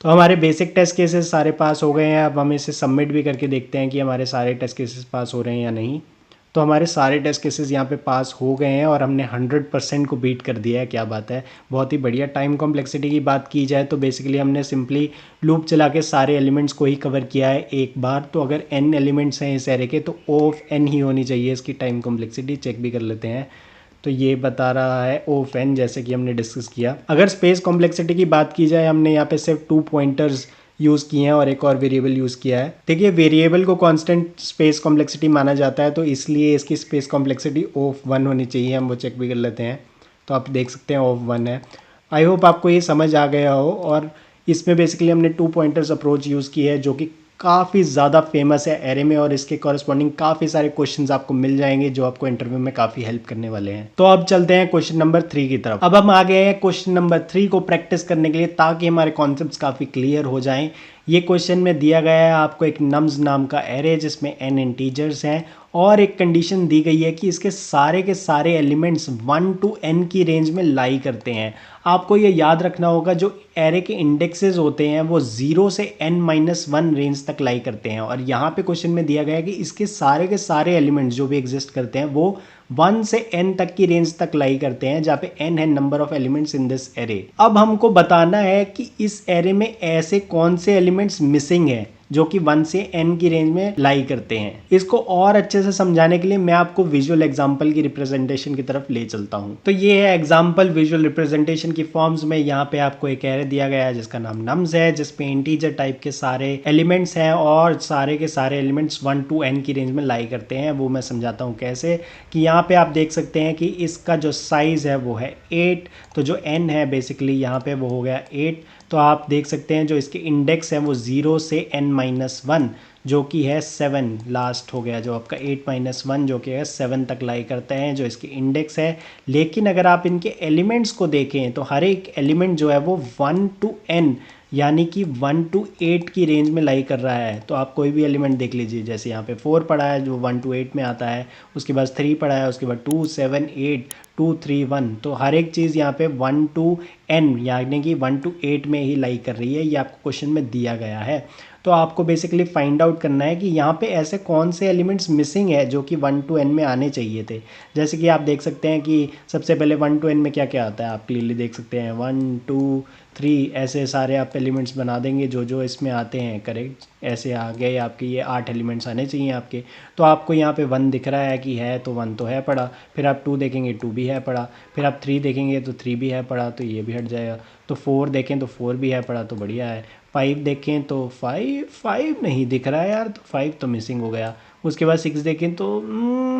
तो हमारे बेसिक टेस्ट केसेस सारे पास हो गए हैं। अब हम इसे सबमिट भी करके देखते हैं कि हमारे सारे टेस्ट केसेस पास हो रहे हैं या नहीं। तो हमारे सारे टेस्ट केसेस यहाँ पे पास हो गए हैं और हमने 100% को बीट कर दिया है। क्या बात है, बहुत ही बढ़िया। टाइम कॉम्प्लेक्सिटी की बात की जाए तो बेसिकली हमने सिंपली लूप चला के सारे एलिमेंट्स को ही कवर किया है एक बार। तो अगर n एलिमेंट्स हैं इस एरे के तो O ऑफ n ही होनी चाहिए इसकी टाइम कॉम्प्लेक्सिटी। चेक भी कर लेते हैं, तो ये बता रहा है O ऑफ n, जैसे कि हमने डिस्कस किया। अगर स्पेस कॉम्प्लेक्सिटी की बात की जाए, हमने यहाँ पे सिर्फ 2 पॉइंटर्स यूज़ किए हैं और एक और वेरिएबल यूज़ किया है। देखिए वेरिएबल को कांस्टेंट स्पेस कॉम्प्लेक्सिटी माना जाता है, तो इसलिए इसकी स्पेस कॉम्प्लेक्सिटी O ऑफ 1 होनी चाहिए। हम वो चेक भी कर लेते हैं, तो आप देख सकते हैं O ऑफ 1 है। आई होप आपको ये समझ आ गया हो। और इसमें बेसिकली हमने 2 पॉइंटर्स अप्रोच यूज़ की है, जो कि काफ़ी ज़्यादा फेमस है एरे में, और इसके कॉरस्पॉन्डिंग काफ़ी सारे क्वेश्चंस आपको मिल जाएंगे जो आपको इंटरव्यू में काफ़ी हेल्प करने वाले हैं। तो अब चलते हैं क्वेश्चन नंबर 3 की तरफ। अब हम आ गए हैं क्वेश्चन नंबर 3 को प्रैक्टिस करने के लिए, ताकि हमारे कॉन्सेप्ट्स काफ़ी क्लियर हो जाएं। ये क्वेश्चन में दिया गया है आपको एक नम्स नाम का एरे जिसमें n इंटीजर्स हैं, और एक कंडीशन दी गई है कि इसके सारे के सारे एलिमेंट्स 1 to n की रेंज में लाई करते हैं। आपको ये याद रखना होगा, जो एरे के इंडेक्सेस होते हैं वो 0 से n-1 रेंज तक लाई करते हैं। और यहाँ पे क्वेश्चन में दिया गया है कि इसके सारे के सारे एलिमेंट्स जो भी एग्जिस्ट करते हैं वो 1 से n तक की रेंज तक लाई करते हैं, जहाँ पे n है number of elements in this array. अब हमको बताना है कि इस एरे में ऐसे कौन से एलिमेंट्स मिसिंग है जो कि 1 से n की रेंज में लाई करते हैं। इसको और अच्छे से समझाने के लिए मैं आपको विजुअल एग्जांपल की रिप्रेजेंटेशन की तरफ ले चलता हूं। तो ये है एग्जांपल विजुअल रिप्रेजेंटेशन की फॉर्म्स में। यहाँ पे आपको एक एरे दिया गया है जिसका नाम नम्स है, जिसपे इंटीजर टाइप के सारे एलिमेंट्स हैं और सारे के सारे एलिमेंट्स 1 to n की रेंज में लाई करते हैं। वो मैं समझाता हूँ कैसे। कि यहाँ पे आप देख सकते हैं कि इसका जो साइज है वो है 8, तो जो n है बेसिकली यहाँ पे वो हो गया 8। तो आप देख सकते हैं जो इसके इंडेक्स है वो 0 से n-1 जो कि है 7 लास्ट हो गया, जो आपका 8-1 जो कि है 7 तक लाई करते हैं जो इसके इंडेक्स है। लेकिन अगर आप इनके एलिमेंट्स को देखें तो हर एक एलिमेंट जो है वो 1 to n यानी कि 1 to 8 की रेंज में लाई कर रहा है। तो आप कोई भी एलिमेंट देख लीजिए, जैसे यहाँ पे 4 पड़ा है जो 1 to 8 में आता है, उसके बाद 3 पड़ा है, उसके बाद 2, 7, 8, 2, 3, 1। तो हर एक चीज़ यहाँ पे 1 to n यानी कि 1 to 8 में ही लाई कर रही है। ये आपको क्वेश्चन में दिया गया है। तो आपको बेसिकली फाइंड आउट करना है कि यहाँ पे ऐसे कौन से एलिमेंट्स मिसिंग है जो कि 1 to n में आने चाहिए थे। जैसे कि आप देख सकते हैं कि सबसे पहले 1 to n में क्या क्या आता है, आप क्लियरली देख सकते हैं 1, 2, 3 ऐसे सारे आप एलिमेंट्स बना देंगे जो जो इसमें आते हैं। करेक्ट, ऐसे आ गए आपके ये 8 एलिमेंट्स आने चाहिए आपके। तो आपको यहाँ पे 1 दिख रहा है कि है, तो 1 तो है पड़ा। फिर आप 2 देखेंगे 2 भी है पड़ा। फिर आप 3 देखेंगे तो 3 भी है पड़ा, तो ये भी हट जाएगा। तो 4 देखें तो 4 भी है पड़ा, तो बढ़िया है। 5 देखें तो 5 नहीं दिख रहा है यार, तो 5 तो मिसिंग हो गया। उसके बाद 6 देखें तो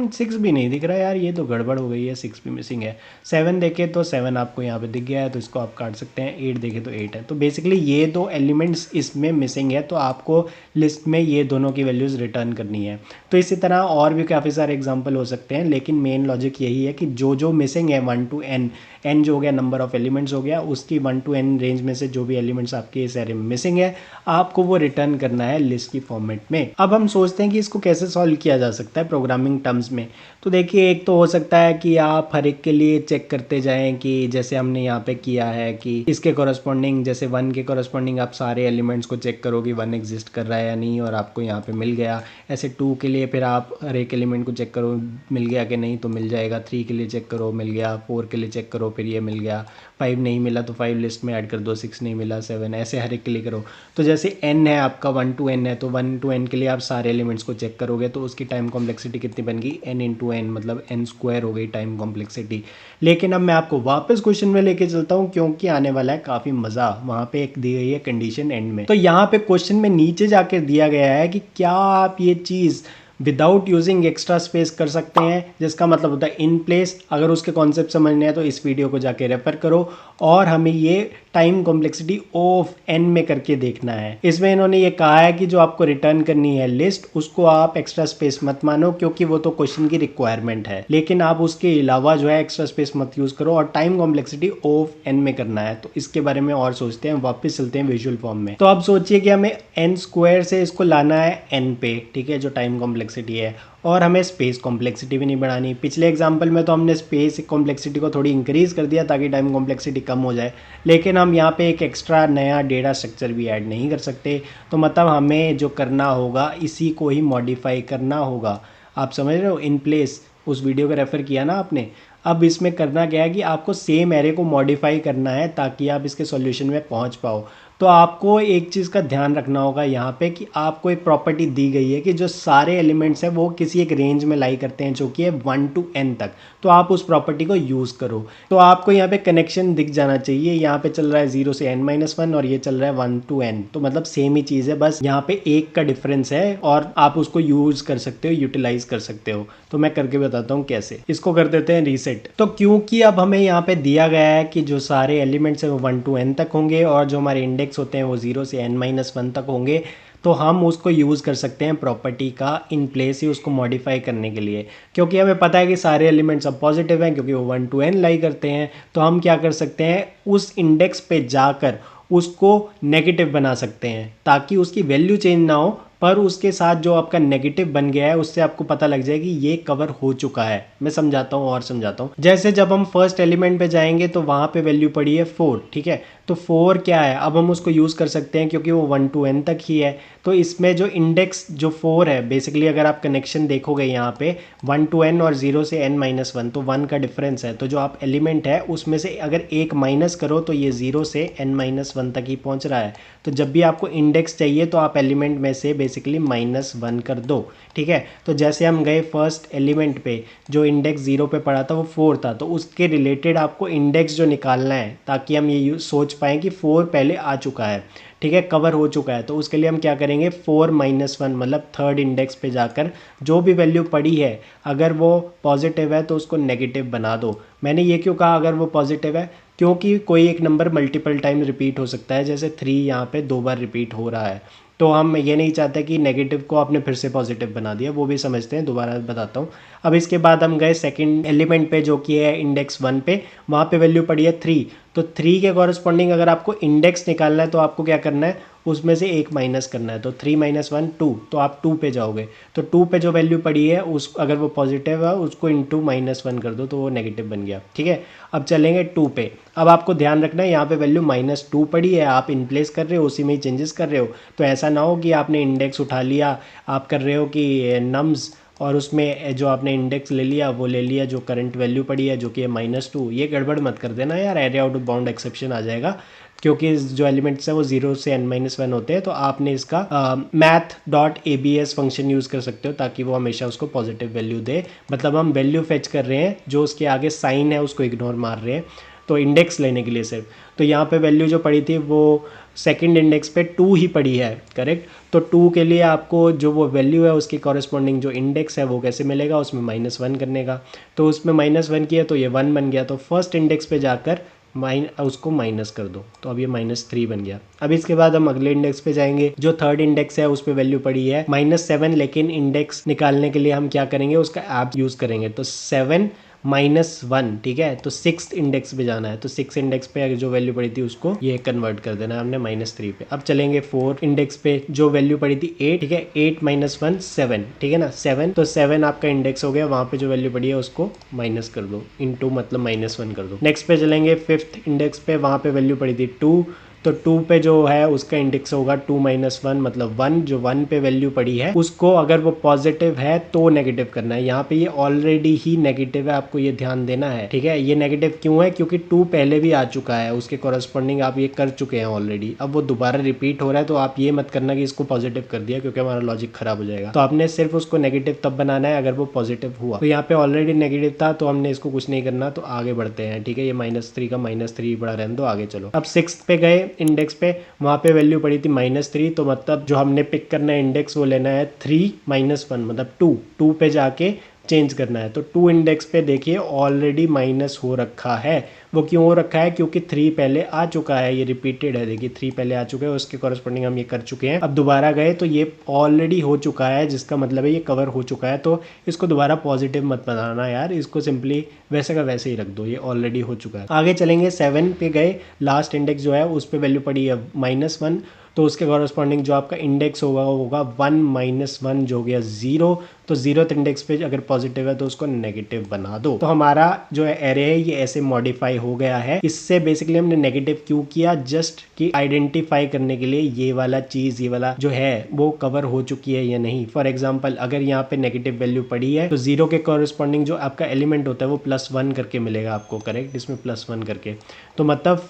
6 भी नहीं दिख रहा है यार, ये तो गड़बड़ हो गई है, 6 भी मिसिंग है। 7 देखें तो 7 आपको यहाँ पे दिख गया है, तो इसको आप काट सकते हैं। 8 देखें तो 8 है। तो बेसिकली ये दो एलिमेंट्स इसमें मिसिंग है, तो आपको लिस्ट में ये दोनों की वैल्यूज़ रिटर्न करनी है। तो इसी तरह और भी काफ़ी सारे एग्जाम्पल हो सकते हैं, लेकिन मेन लॉजिक यही है कि जो जो मिसिंग है 1 to n, n जो हो गया नंबर ऑफ एलिमेंट्स हो गया, उसकी 1 to n रेंज में से जो भी एलिमेंट्स आपके इस एरे में मिसिंग है आपको वो रिटर्न करना है लिस्ट की फॉर्मेट में। अब हम सोचते हैं कि इसको कैसे सॉल्व किया जा सकता है प्रोग्रामिंग टर्म्स में। तो देखिए, एक तो हो सकता है कि आप हर एक के लिए चेक करते जाएं कि जैसे हमने यहाँ पे किया है कि इसके कॉरस्पॉन्डिंग, जैसे 1 के कॉरस्पॉन्डिंग आप सारे एलिमेंट्स को चेक करो कि 1 एग्जिस्ट कर रहा है या नहीं, और आपको यहाँ पे मिल गया। ऐसे 2 के लिए फिर आप हर एक एलिमेंट को चेक करो मिल गया कि नहीं, तो मिल जाएगा। 3 के लिए चेक करो मिल गया, 4 के लिए चेक करो फिर ये मिल गया, 5 नहीं मिला तो 5 लिस्ट में ऐड कर दो, 6 नहीं मिला 7, ऐसे हर एक के लिए करो। तो जैसे n है आपका 1 to n है, तो 1 to n के लिए आप सारे एलिमेंट्स को चेक करोगे तो उसकी टाइम कॉम्प्लेक्सिटी कितनी बन गई, n इंटू एन, मतलब n स्क्वायर हो गई टाइम कॉम्प्लेक्सिटी। लेकिन अब मैं आपको वापस क्वेश्चन में लेके चलता हूँ क्योंकि आने वाला है काफ़ी मज़ा। वहाँ पे एक दी गई है कंडीशन एंड में, तो यहाँ पे क्वेश्चन में नीचे जाकर दिया गया है कि क्या आप ये चीज़ विदाउट यूजिंग एक्स्ट्रा स्पेस कर सकते हैं, जिसका मतलब होता है इन प्लेस। अगर उसके कॉन्सेप्ट समझने हैं तो इस वीडियो को जाके रेफर करो, और हमें ये टाइम कॉम्प्लेक्सिटी ऑफ n में करके देखना है। इसमें इन्होंने ये कहा है कि जो आपको रिटर्न करनी है लिस्ट, उसको आप एक्स्ट्रा स्पेस मत मानो क्योंकि वो तो क्वेश्चन की रिक्वायरमेंट है, लेकिन आप उसके अलावा जो है एक्स्ट्रा स्पेस मत यूज करो और टाइम कॉम्प्लेक्सिटी ऑफ n में करना है। तो इसके बारे में और सोचते हैं, वापस चलते हैं विजुअल फॉर्म में। तो अब सोचिए कि हमें n स्क्वायर से इसको लाना है n पे, ठीक है, जो टाइम कॉम्प्लेक्सिटी है, और हमें स्पेस कॉम्प्लेक्सिटी भी नहीं बढ़ानी। पिछले एग्जांपल में तो हमने स्पेस कॉम्प्लेक्सिटी को थोड़ी इंक्रीज कर दिया ताकि टाइम कॉम्प्लेक्सिटी कम हो जाए, लेकिन हम यहाँ पे एक एक्स्ट्रा नया डेटा स्ट्रक्चर भी ऐड नहीं कर सकते। तो मतलब हमें जो करना होगा इसी को ही मॉडिफाई करना होगा। आप समझ रहे हो, इन प्लेस उस वीडियो को रेफ़र किया ना आपने। अब इसमें करना क्या है कि आपको सेम एरे को मॉडिफाई करना है ताकि आप इसके सॉल्यूशन में पहुंच पाओ। तो आपको एक चीज़ का ध्यान रखना होगा यहाँ पे कि आपको एक प्रॉपर्टी दी गई है कि जो सारे एलिमेंट्स हैं वो किसी एक रेंज में लाई करते हैं जो कि है 1 to n तक। तो आप उस प्रॉपर्टी को यूज़ करो। तो आपको यहाँ पे कनेक्शन दिख जाना चाहिए, यहाँ पे चल रहा है 0 से n-1 और ये चल रहा है 1 to n, तो मतलब सेम ही चीज़ है, बस यहाँ पे एक का डिफरेंस है और आप उसको यूज़ कर सकते हो, यूटिलाइज कर सकते हो। तो मैं करके बताता हूँ कैसे। इसको कर देते हैं रीसेट। तो क्योंकि अब हमें यहाँ पे दिया गया है कि जो सारे एलिमेंट्स हैं वो 1 to n तक होंगे और जो हमारे इंडेक्स होते हैं वो 0 से n-1 तक होंगे, तो हम उसको यूज़ कर सकते हैं प्रॉपर्टी का इन प्लेस ही उसको मॉडिफाई करने के लिए। क्योंकि हमें पता है कि सारे एलिमेंट्स अब पॉजिटिव हैं क्योंकि वो 1 to n लाई करते हैं, तो हम क्या कर सकते हैं, उस इंडेक्स पे जाकर उसको नेगेटिव बना सकते हैं ताकि उसकी वैल्यू चेंज ना हो, पर उसके साथ जो आपका नेगेटिव बन गया है उससे आपको पता लग जाए कि ये कवर हो चुका है। मैं समझाता हूँ और समझाता हूँ। जैसे जब हम फर्स्ट एलिमेंट पे जाएंगे तो वहाँ पे वैल्यू पड़ी है 4, ठीक है, तो 4 क्या है, अब हम उसको यूज़ कर सकते हैं क्योंकि वो 1 to n तक ही है। तो इसमें जो इंडेक्स जो 4 है, बेसिकली अगर आप कनेक्शन देखोगे यहाँ पे 1 to n और 0 से n-1, तो 1 का डिफरेंस है। तो जो आप एलिमेंट है उसमें से अगर एक माइनस करो तो ये 0 से n-1 तक ही पहुँच रहा है। तो जब भी आपको इंडेक्स चाहिए तो आप एलिमेंट में से बेसिकली -1 कर दो, ठीक है। तो जैसे हम गए फर्स्ट एलिमेंट पे, जो इंडेक्स 0 पे पड़ा था वो 4 था, तो उसके रिलेटेड आपको इंडेक्स जो निकालना है ताकि हम ये सोच पाएँ कि 4 पहले आ चुका है, ठीक है, कवर हो चुका है। तो उसके लिए हम क्या करेंगे, 4-1 मतलब थर्ड इंडेक्स पे जाकर जो भी वैल्यू पड़ी है अगर वो पॉजिटिव है तो उसको नेगेटिव बना दो। मैंने ये क्यों कहा अगर वो पॉजिटिव है, क्योंकि कोई एक नंबर मल्टीपल टाइम रिपीट हो सकता है, जैसे 3 यहाँ पे 2 बार रिपीट हो रहा है, तो हम ये नहीं चाहते कि नेगेटिव को आपने फिर से पॉजिटिव बना दिया, वो भी समझते हैं, दोबारा बताता हूँ। अब इसके बाद हम गए सेकंड एलिमेंट पे जो कि है इंडेक्स 1 पे, वहाँ पे वैल्यू पड़ी है 3, तो 3 के कॉरस्पॉन्डिंग अगर आपको इंडेक्स निकालना है तो आपको क्या करना है, उसमें से एक माइनस करना है। तो 3-1 2, तो आप 2 पे जाओगे, तो 2 पे जो वैल्यू पड़ी है उस अगर वो पॉजिटिव है उसको इंटू -1 कर दो तो वो नेगेटिव बन गया, ठीक है। अब चलेंगे 2 पे। अब आपको ध्यान रखना है यहाँ पे वैल्यू -2 पड़ी है, आप इन प्लेस कर रहे हो, उसी में ही चेंजेस कर रहे हो। तो ऐसा ना हो कि आपने इंडेक्स उठा लिया, आप कर रहे हो कि नम्स, और उसमें जो आपने इंडेक्स ले लिया वो ले लिया जो करंट वैल्यू पड़ी है जो कि है -2। ये गड़बड़ मत कर देना यार, array out of bound exception आ जाएगा, क्योंकि जो एलिमेंट्स हैं वो 0 से n-1 होते हैं। तो आपने इसका math.abs फंक्शन यूज़ कर सकते हो ताकि वो हमेशा उसको पॉजिटिव वैल्यू दे। मतलब हम वैल्यू फेच कर रहे हैं, जो उसके आगे साइन है उसको इग्नोर मार रहे हैं, तो इंडेक्स लेने के लिए सिर्फ। तो यहाँ पे वैल्यू जो पड़ी थी वो सेकंड इंडेक्स पे 2 ही पड़ी है, करेक्ट। तो 2 के लिए आपको जो वो वैल्यू है उसकी कॉरेस्पॉन्डिंग जो इंडेक्स है वो कैसे मिलेगा, उसमें -1 करने का। तो उसमें -1 किया तो ये 1 बन गया, तो फर्स्ट इंडेक्स पे जाकर उसको माइनस कर दो, तो अब ये -3 बन गया। अब इसके बाद हम अगले इंडेक्स पे जाएंगे, जो थर्ड इंडेक्स है उस पे वैल्यू पड़ी है -7, लेकिन इंडेक्स निकालने के लिए हम क्या करेंगे, उसका ऐप यूज़ करेंगे। तो 7 -1, ठीक है। तो 6th इंडेक्स पे जाना है, तो 6 इंडेक्स पे जो वैल्यू पड़ी थी उसको ये कन्वर्ट कर देना है हमने -3 पे। अब चलेंगे 4 इंडेक्स पे, जो वैल्यू पड़ी थी 8, ठीक है। 8 - 1 7, ठीक है ना, 7। तो 7 आपका इंडेक्स हो गया, वहां पे जो वैल्यू पड़ी है उसको माइनस कर दो, इनटू मतलब -1 कर दो। नेक्स्ट पे चलेंगे 5th इंडेक्स पे, वहां पे वैल्यू पड़ी थी 2, तो 2 पे जो है उसका इंडेक्स होगा 2 - 1 मतलब 1। जो 1 पे वैल्यू पड़ी है उसको अगर वो पॉजिटिव है तो नेगेटिव करना है। यहाँ पे ये ऑलरेडी ही नेगेटिव है, आपको ये ध्यान देना है, ठीक है। ये नेगेटिव क्यों है, क्योंकि 2 पहले भी आ चुका है, उसके कॉरस्पॉन्डिंग आप ये कर चुके हैं ऑलरेडी। अब वो दोबारा रिपीट हो रहा है, तो आप ये मत करना कि इसको पॉजिटिव कर दिया, क्योंकि हमारा लॉजिक खराब हो जाएगा। तो आपने सिर्फ उसको नेगेटिव तब बनाना है अगर वो पॉजिटिव हुआ। तो यहाँ पे ऑलरेडी नेगेटिव था, तो हमने इसको कुछ नहीं करना, तो आगे बढ़ते हैं, ठीक है। ये -3 का -3 बड़ा रहने दो, आगे चलो। अब 6th पे गए इंडेक्स पे, वहां पे वैल्यू पड़ी थी -3, तो मतलब जो हमने पिक करना है इंडेक्स वो लेना है 3 - 1 मतलब 2 पे जाके चेंज करना है। तो 2 इंडेक्स पे देखिए ऑलरेडी माइनस हो रखा है। वो क्यों हो रखा है, क्योंकि 3 पहले आ चुका है, ये रिपीटेड है, देखिए 3 पहले आ चुका है, उसके कॉरस्पॉन्डिंग हम ये कर चुके हैं। अब दोबारा गए तो ये ऑलरेडी हो चुका है, जिसका मतलब है ये कवर हो चुका है। तो इसको दोबारा पॉजिटिव मत बनाना यार, इसको सिंपली वैसे का वैसे ही रख दो, ये ऑलरेडी हो चुका है। आगे चलेंगे 7 पे गए, लास्ट इंडेक्स जो है उस पर वैल्यू पड़ी है -1, तो उसके कॉरस्पॉन्डिंग जो आपका इंडेक्स होगा वो होगा 1 - 1 जो हो गया 0। तो 0th इंडेक्स पे अगर पॉजिटिव है तो उसको नेगेटिव बना दो। तो हमारा जो है एरे है ये ऐसे मॉडिफाई हो गया है। इससे बेसिकली हमने नेगेटिव क्यों किया, जस्ट कि आइडेंटिफाई करने के लिए ये वाला चीज, ये वाला जो है वो कवर हो चुकी है या नहीं। फॉर एग्जाम्पल अगर यहाँ पे नेगेटिव वैल्यू पड़ी है तो 0 के कॉरस्पॉन्डिंग जो आपका एलिमेंट होता है वो +1 करके मिलेगा आपको, करेक्ट, इसमें +1 करके। तो मतलब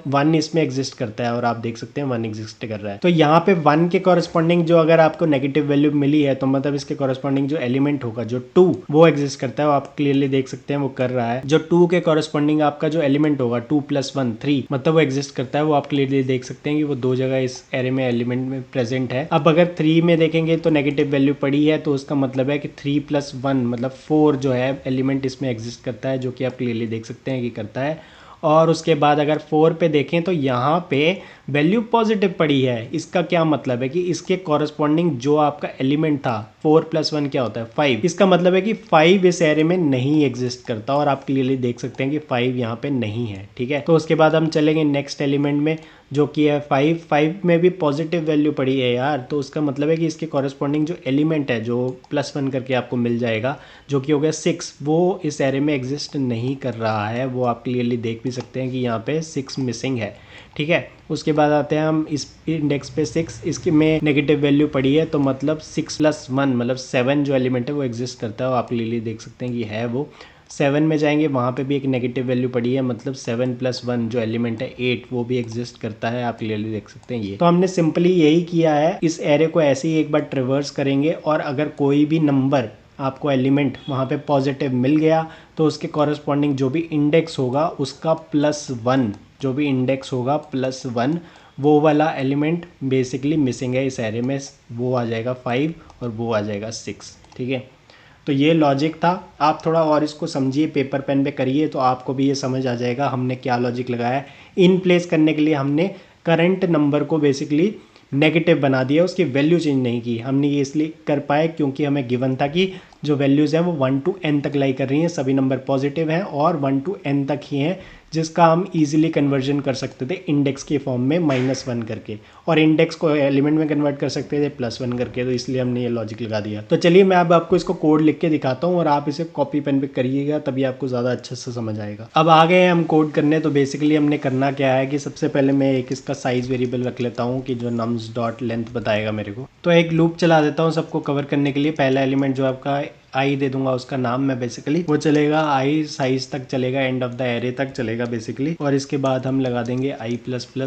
1 इसमें एग्जिस्ट करता है, और आप देख सकते हैं 1 एग्जिस्ट कर रहा है। तो यहाँ पे 1 के कॉरस्पॉन्डिंग जो अगर आपको नेगेटिव वैल्यू मिली है, तो मतलब इसके कॉरस्पॉन्डिंग जो एलिमेंट होगा जो 2 वो एग्जिस्ट करता है, वो आप क्लियरली देख सकते हैं वो कर रहा है। जो 2 के कॉरस्पॉन्डिंग आपका जो एलिमेंट होगा 2 + 1 3 मतलब वो एग्जिस्ट करता है, वो आप क्लियरली देख सकते हैं कि वो 2 जगह इस एरे में एलिमेंट में प्रेजेंट है। अब अगर 3 में देखेंगे तो नेगेटिव वैल्यू पड़ी है, तो उसका मतलब है कि 3 + 1 मतलब 4 जो है एलिमेंट इसमें एग्जिस्ट करता है, जो कि आप क्लियरली देख सकते हैं कि करता है। और उसके बाद अगर 4 पे देखें तो यहाँ पे वैल्यू पॉजिटिव पड़ी है। इसका क्या मतलब है कि इसके कॉरस्पॉन्डिंग जो आपका एलिमेंट था 4 + 1 क्या होता है 5। इसका मतलब है कि 5 इस एरे में नहीं एग्जिस्ट करता, और आप क्लियरली देख सकते हैं कि 5 यहाँ पे नहीं है, ठीक है। तो उसके बाद हम चलेंगे नेक्स्ट एलिमेंट में, जो कि है 5 में भी पॉजिटिव वैल्यू पड़ी है यार। तो उसका मतलब है कि इसके कॉरस्पॉन्डिंग जो एलिमेंट है जो +1 करके आपको मिल जाएगा, जो कि हो गया 6, वो इस एरे में एग्जिस्ट नहीं कर रहा है। वो आप क्लियरली देख भी सकते हैं कि यहाँ पे 6 मिसिंग है, ठीक है। उसके बाद आते हैं हम इस इंडेक्स पे 6, इसके में नेगेटिव वैल्यू पड़ी है, तो मतलब 6 + 1 मतलब 7 जो एलिमेंट है वो एग्जिस्ट करता है, वो आप क्लियरली देख सकते हैं कि है वो। 7 में जाएंगे, वहाँ पे भी एक नेगेटिव वैल्यू पड़ी है, मतलब 7 + 1 जो एलिमेंट है 8 वो भी एग्जिस्ट करता है, आप क्लियरली देख सकते हैं ये। तो हमने सिंपली यही किया है, इस एरे को ऐसे ही एक बार ट्रिवर्स करेंगे, और अगर कोई भी नंबर आपको एलिमेंट वहाँ पे पॉजिटिव मिल गया तो उसके कॉरस्पॉन्डिंग जो भी इंडेक्स होगा उसका +1, जो भी इंडेक्स होगा +1 वो वाला एलिमेंट बेसिकली मिसिंग है इस एरे में, वो आ जाएगा 5 और वो आ जाएगा 6, ठीक है। तो ये लॉजिक था। आप थोड़ा और इसको समझिए, पेपर पेन पे करिए, तो आपको भी ये समझ आ जाएगा हमने क्या लॉजिक लगाया है। इन प्लेस करने के लिए हमने करंट नंबर को बेसिकली नेगेटिव बना दिया, उसकी वैल्यू चेंज नहीं की। हमने ये इसलिए कर पाए क्योंकि हमें गिवन था कि जो वैल्यूज़ हैं वो 1 to n तक लाई कर रही हैं, सभी नंबर पॉजिटिव हैं और 1 to n तक ही हैं, जिसका हम इजीली कन्वर्जन कर सकते थे इंडेक्स के फॉर्म में -1 करके, और इंडेक्स को एलिमेंट में कन्वर्ट कर सकते थे +1 करके। तो इसलिए हमने ये लॉजिक लगा दिया। तो चलिए मैं अब आपको इसको कोड लिख के दिखाता हूँ, और आप इसे कॉपी पेन पे करिएगा, तभी आपको ज़्यादा अच्छे से समझ आएगा। अब आ गए हम कोड करने। तो बेसिकली हमने करना क्या है कि सबसे पहले मैं एक इसका साइज वेरिएबल रख लेता हूँ कि जो nums.length बताएगा मेरे को। तो एक लूप चला देता हूँ सबको कवर करने के लिए। पहला एलिमेंट जो आपका आई दे दूंगा, उसका नाम मैं बेसिकली, वो चलेगा आई साइज तक चलेगा, एंड ऑफ द एरे तक चलेगा बेसिकली। और इसके बाद हम लगा देंगे i++,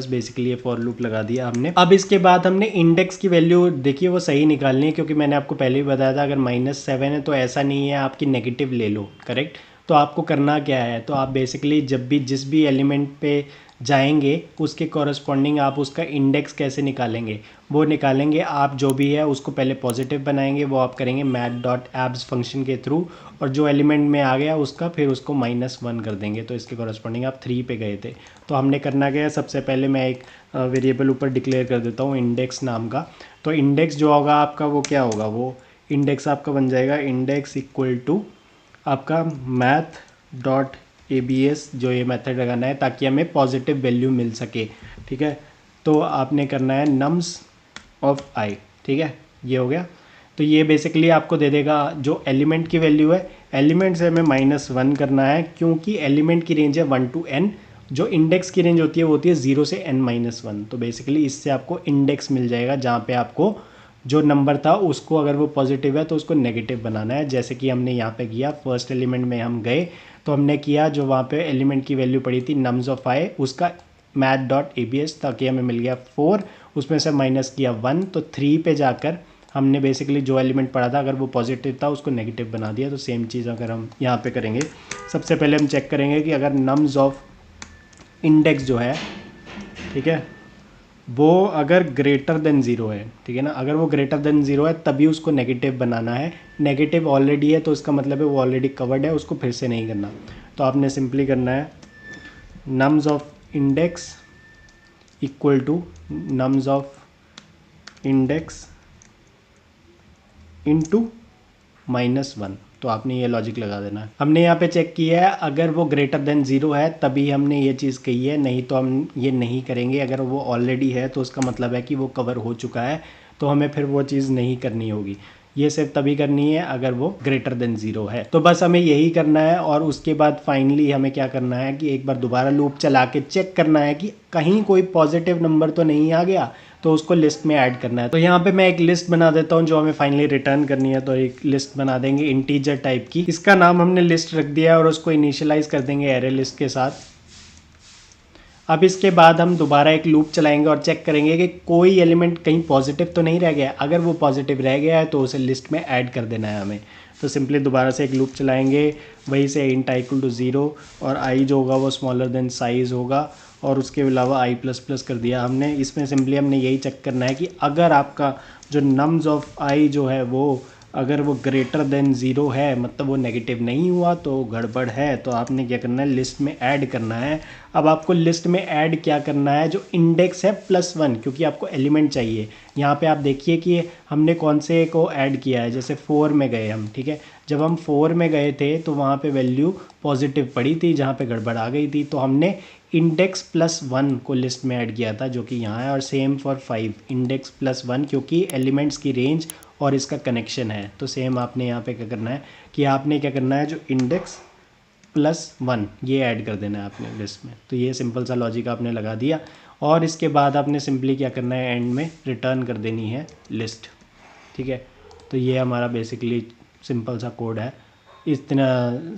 बेसिकली ये फॉर लूप लगा दिया हमने। अब इसके बाद हमने इंडेक्स की वैल्यू देखिए वो सही निकालनी है, क्योंकि मैंने आपको पहले भी बताया था अगर -7 है तो ऐसा नहीं है आपकी नेगेटिव ले लो, करेक्ट। तो आपको करना क्या है, तो आप बेसिकली जब भी जिस भी एलिमेंट पे जाएंगे उसके कॉरस्पॉन्डिंग आप उसका इंडेक्स कैसे निकालेंगे, वो निकालेंगे आप जो भी है उसको पहले पॉजिटिव बनाएंगे, वो आप करेंगे math.abs फंक्शन के थ्रू, और जो एलिमेंट में आ गया उसका फिर उसको -1 कर देंगे। तो इसके कॉरस्पॉन्डिंग आप 3 पे गए थे। तो हमने करना क्या है, सबसे पहले मैं एक वेरिएबल ऊपर डिक्लेयर कर देता हूँ इंडेक्स नाम का। तो इंडेक्स जो होगा आपका वो क्या होगा, वो इंडेक्स आपका बन जाएगा इंडेक्स इक्वल टू आपका मैथ डॉट ABS जो ये मेथड लगाना है ताकि हमें पॉजिटिव वैल्यू मिल सके। ठीक है, तो आपने करना है नम्स ऑफ i। ठीक है, ये हो गया। तो ये बेसिकली आपको दे देगा जो एलिमेंट की वैल्यू है, एलिमेंट से हमें -1 करना है क्योंकि एलिमेंट की रेंज है 1 to n, जो इंडेक्स की रेंज होती है वो होती है 0 से n-1। तो बेसिकली इससे आपको इंडेक्स मिल जाएगा जहाँ पे आपको जो नंबर था उसको अगर वो पॉजिटिव है तो उसको नेगेटिव बनाना है। जैसे कि हमने यहाँ पे किया, फर्स्ट एलिमेंट में हम गए तो हमने किया जो वहाँ पे एलिमेंट की वैल्यू पड़ी थी नम्स ऑफ i, उसका math.abs ताकि हमें मिल गया 4, उसमें से माइनस किया 1, तो 3 पे जाकर हमने बेसिकली जो एलिमेंट पढ़ा था अगर वो पॉजिटिव था उसको नेगेटिव बना दिया। तो सेम चीज़ अगर हम यहाँ पे करेंगे, सबसे पहले हम चेक करेंगे कि अगर नम्स ऑफ इंडेक्स जो है, ठीक है, वो अगर ग्रेटर देन 0 है, ठीक है ना, अगर वो ग्रेटर देन 0 है तभी उसको नेगेटिव बनाना है। नेगेटिव ऑलरेडी है तो इसका मतलब है वो ऑलरेडी कवर्ड है, उसको फिर से नहीं करना। तो आपने सिंपली करना है nums of index equal to nums of index into -1। तो आपने ये लॉजिक लगा देना है। हमने यहाँ पे चेक किया है अगर वो ग्रेटर देन 0 है तभी हमने ये चीज़ कही है, नहीं तो हम ये नहीं करेंगे। अगर वो ऑलरेडी है तो उसका मतलब है कि वो कवर हो चुका है, तो हमें फिर वो चीज़ नहीं करनी होगी। ये सिर्फ तभी करनी है अगर वो ग्रेटर देन 0 है। तो बस हमें यही करना है और उसके बाद फाइनली हमें क्या करना है कि एक बार दोबारा लूप चला के चेक करना है कि कहीं कोई पॉजिटिव नंबर तो नहीं आ गया, तो उसको लिस्ट में ऐड करना है। तो यहाँ पे मैं एक लिस्ट बना देता हूँ जो हमें फाइनली रिटर्न करनी है। तो एक लिस्ट बना देंगे इंटीजर टाइप की, इसका नाम हमने लिस्ट रख दिया है और उसको इनिशियलाइज कर देंगे एरे लिस्ट के साथ। अब इसके बाद हम दोबारा एक लूप चलाएंगे और चेक करेंगे कि कोई एलिमेंट कहीं पॉजिटिव तो नहीं रह गया। अगर वो पॉजिटिव रह गया है तो उसे लिस्ट में ऐड कर देना है हमें। तो सिंपली दोबारा से एक लूप चलाएंगे, वहीं से इंट i इक्वल टू 0 और i जो होगा वो स्मॉलर देन साइज होगा और उसके अलावा i++ कर दिया हमने। इसमें सिंपली हमने यही चेक करना है कि अगर आपका जो नम्स ऑफ i जो है वो अगर वो ग्रेटर देन 0 है, मतलब वो नेगेटिव नहीं हुआ तो गड़बड़ है। तो आपने क्या करना है, लिस्ट में ऐड करना है। अब आपको लिस्ट में ऐड क्या करना है, जो इंडेक्स है +1, क्योंकि आपको एलिमेंट चाहिए। यहाँ पे आप देखिए कि हमने कौन से को ऐड किया है, जैसे 4 में गए हम, ठीक है। जब हम 4 में गए थे तो वहाँ पे वैल्यू पॉजिटिव पड़ी थी, जहाँ पे गड़बड़ आ गई थी, तो हमने इंडेक्स +1 को लिस्ट में ऐड किया था जो कि यहाँ है। और सेम फॉर 5, इंडेक्स +1, क्योंकि एलिमेंट्स की रेंज और इसका कनेक्शन है। तो सेम आपने यहाँ पे क्या करना है कि आपने क्या करना है, जो इंडेक्स +1 ये ऐड कर देना है आपने लिस्ट में। तो ये सिंपल सा लॉजिक आपने लगा दिया और इसके बाद आपने सिंपली क्या करना है, एंड में रिटर्न कर देनी है लिस्ट। ठीक है, तो ये हमारा बेसिकली सिंपल सा कोड है। इतना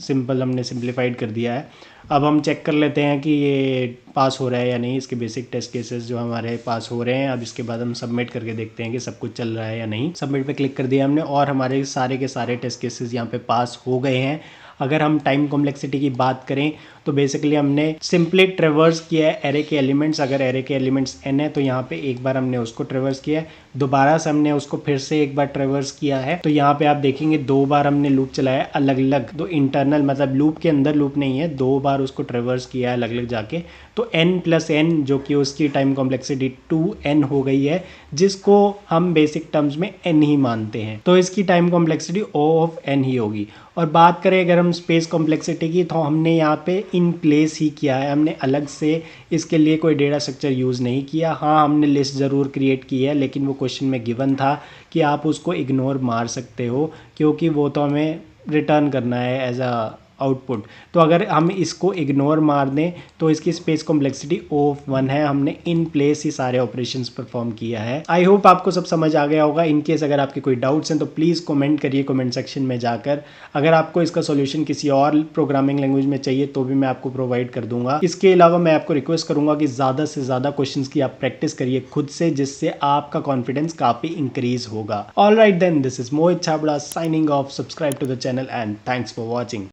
सिंपल हमने सिंप्लीफाइड कर दिया है। अब हम चेक कर लेते हैं कि ये पास हो रहा है या नहीं। इसके बेसिक टेस्ट केसेस जो हमारे पास हो रहे हैं। अब इसके बाद हम सबमिट करके देखते हैं कि सब कुछ चल रहा है या नहीं। सबमिट पे क्लिक कर दिया हमने और हमारे सारे के सारे टेस्ट केसेस यहाँ पे पास हो गए हैं। अगर हम टाइम कॉम्प्लेक्सिटी की बात करें तो बेसिकली हमने सिंपली ट्रेवर्स किया है एरे के एलिमेंट्स। अगर एरे के एलिमेंट्स n है तो यहाँ पे एक बार हमने उसको ट्रेवर्स किया है, दोबारा से हमने उसको फिर से एक बार ट्रेवर्स किया है। तो यहाँ पे आप देखेंगे 2 बार हमने लूप चलाया अलग अलग, दो इंटरनल मतलब लूप के अंदर लूप नहीं है, 2 बार उसको ट्रेवर्स किया है अलग अलग जाके। तो n+n जो कि उसकी टाइम कॉम्प्लेक्सिटी 2n हो गई है, जिसको हम बेसिक टर्म्स में n ही मानते हैं। तो इसकी टाइम कॉम्प्लेक्सिटी O(n) ही होगी। और बात करें अगर हम स्पेस कॉम्प्लेक्सिटी की, तो हमने यहाँ पे इन प्लेस ही किया है, हमने अलग से इसके लिए कोई डेटा स्ट्रक्चर यूज़ नहीं किया। हाँ, हमने लिस्ट ज़रूर क्रिएट की है, लेकिन वो क्वेश्चन में गिवन था कि आप उसको इग्नोर मार सकते हो क्योंकि वो तो हमें रिटर्न करना है एज अ आउटपुट। तो अगर हम इसको इग्नोर मार दें तो इसकी स्पेस कॉम्प्लेक्सिटी O(1) है। हमने इन प्लेस ही सारे ऑपरेशंस परफॉर्म किया है। आई होप आपको सब समझ आ गया होगा। इन केस अगर आपके कोई डाउट्स हैं तो प्लीज़ कमेंट करिए कमेंट सेक्शन में जाकर। अगर आपको इसका सॉल्यूशन किसी और प्रोग्रामिंग लैंग्वेज में चाहिए तो भी मैं आपको प्रोवाइड कर दूंगा। इसके अलावा मैं आपको रिक्वेस्ट करूंगा कि ज़्यादा से ज़्यादा क्वेश्चन की आप प्रैक्टिस करिए खुद से, जिससे आपका कॉन्फिडेंस काफ़ी इंक्रीज होगा। All right then, this is Mohit Chhabra signing off. Subscribe to the channel and thanks for watching.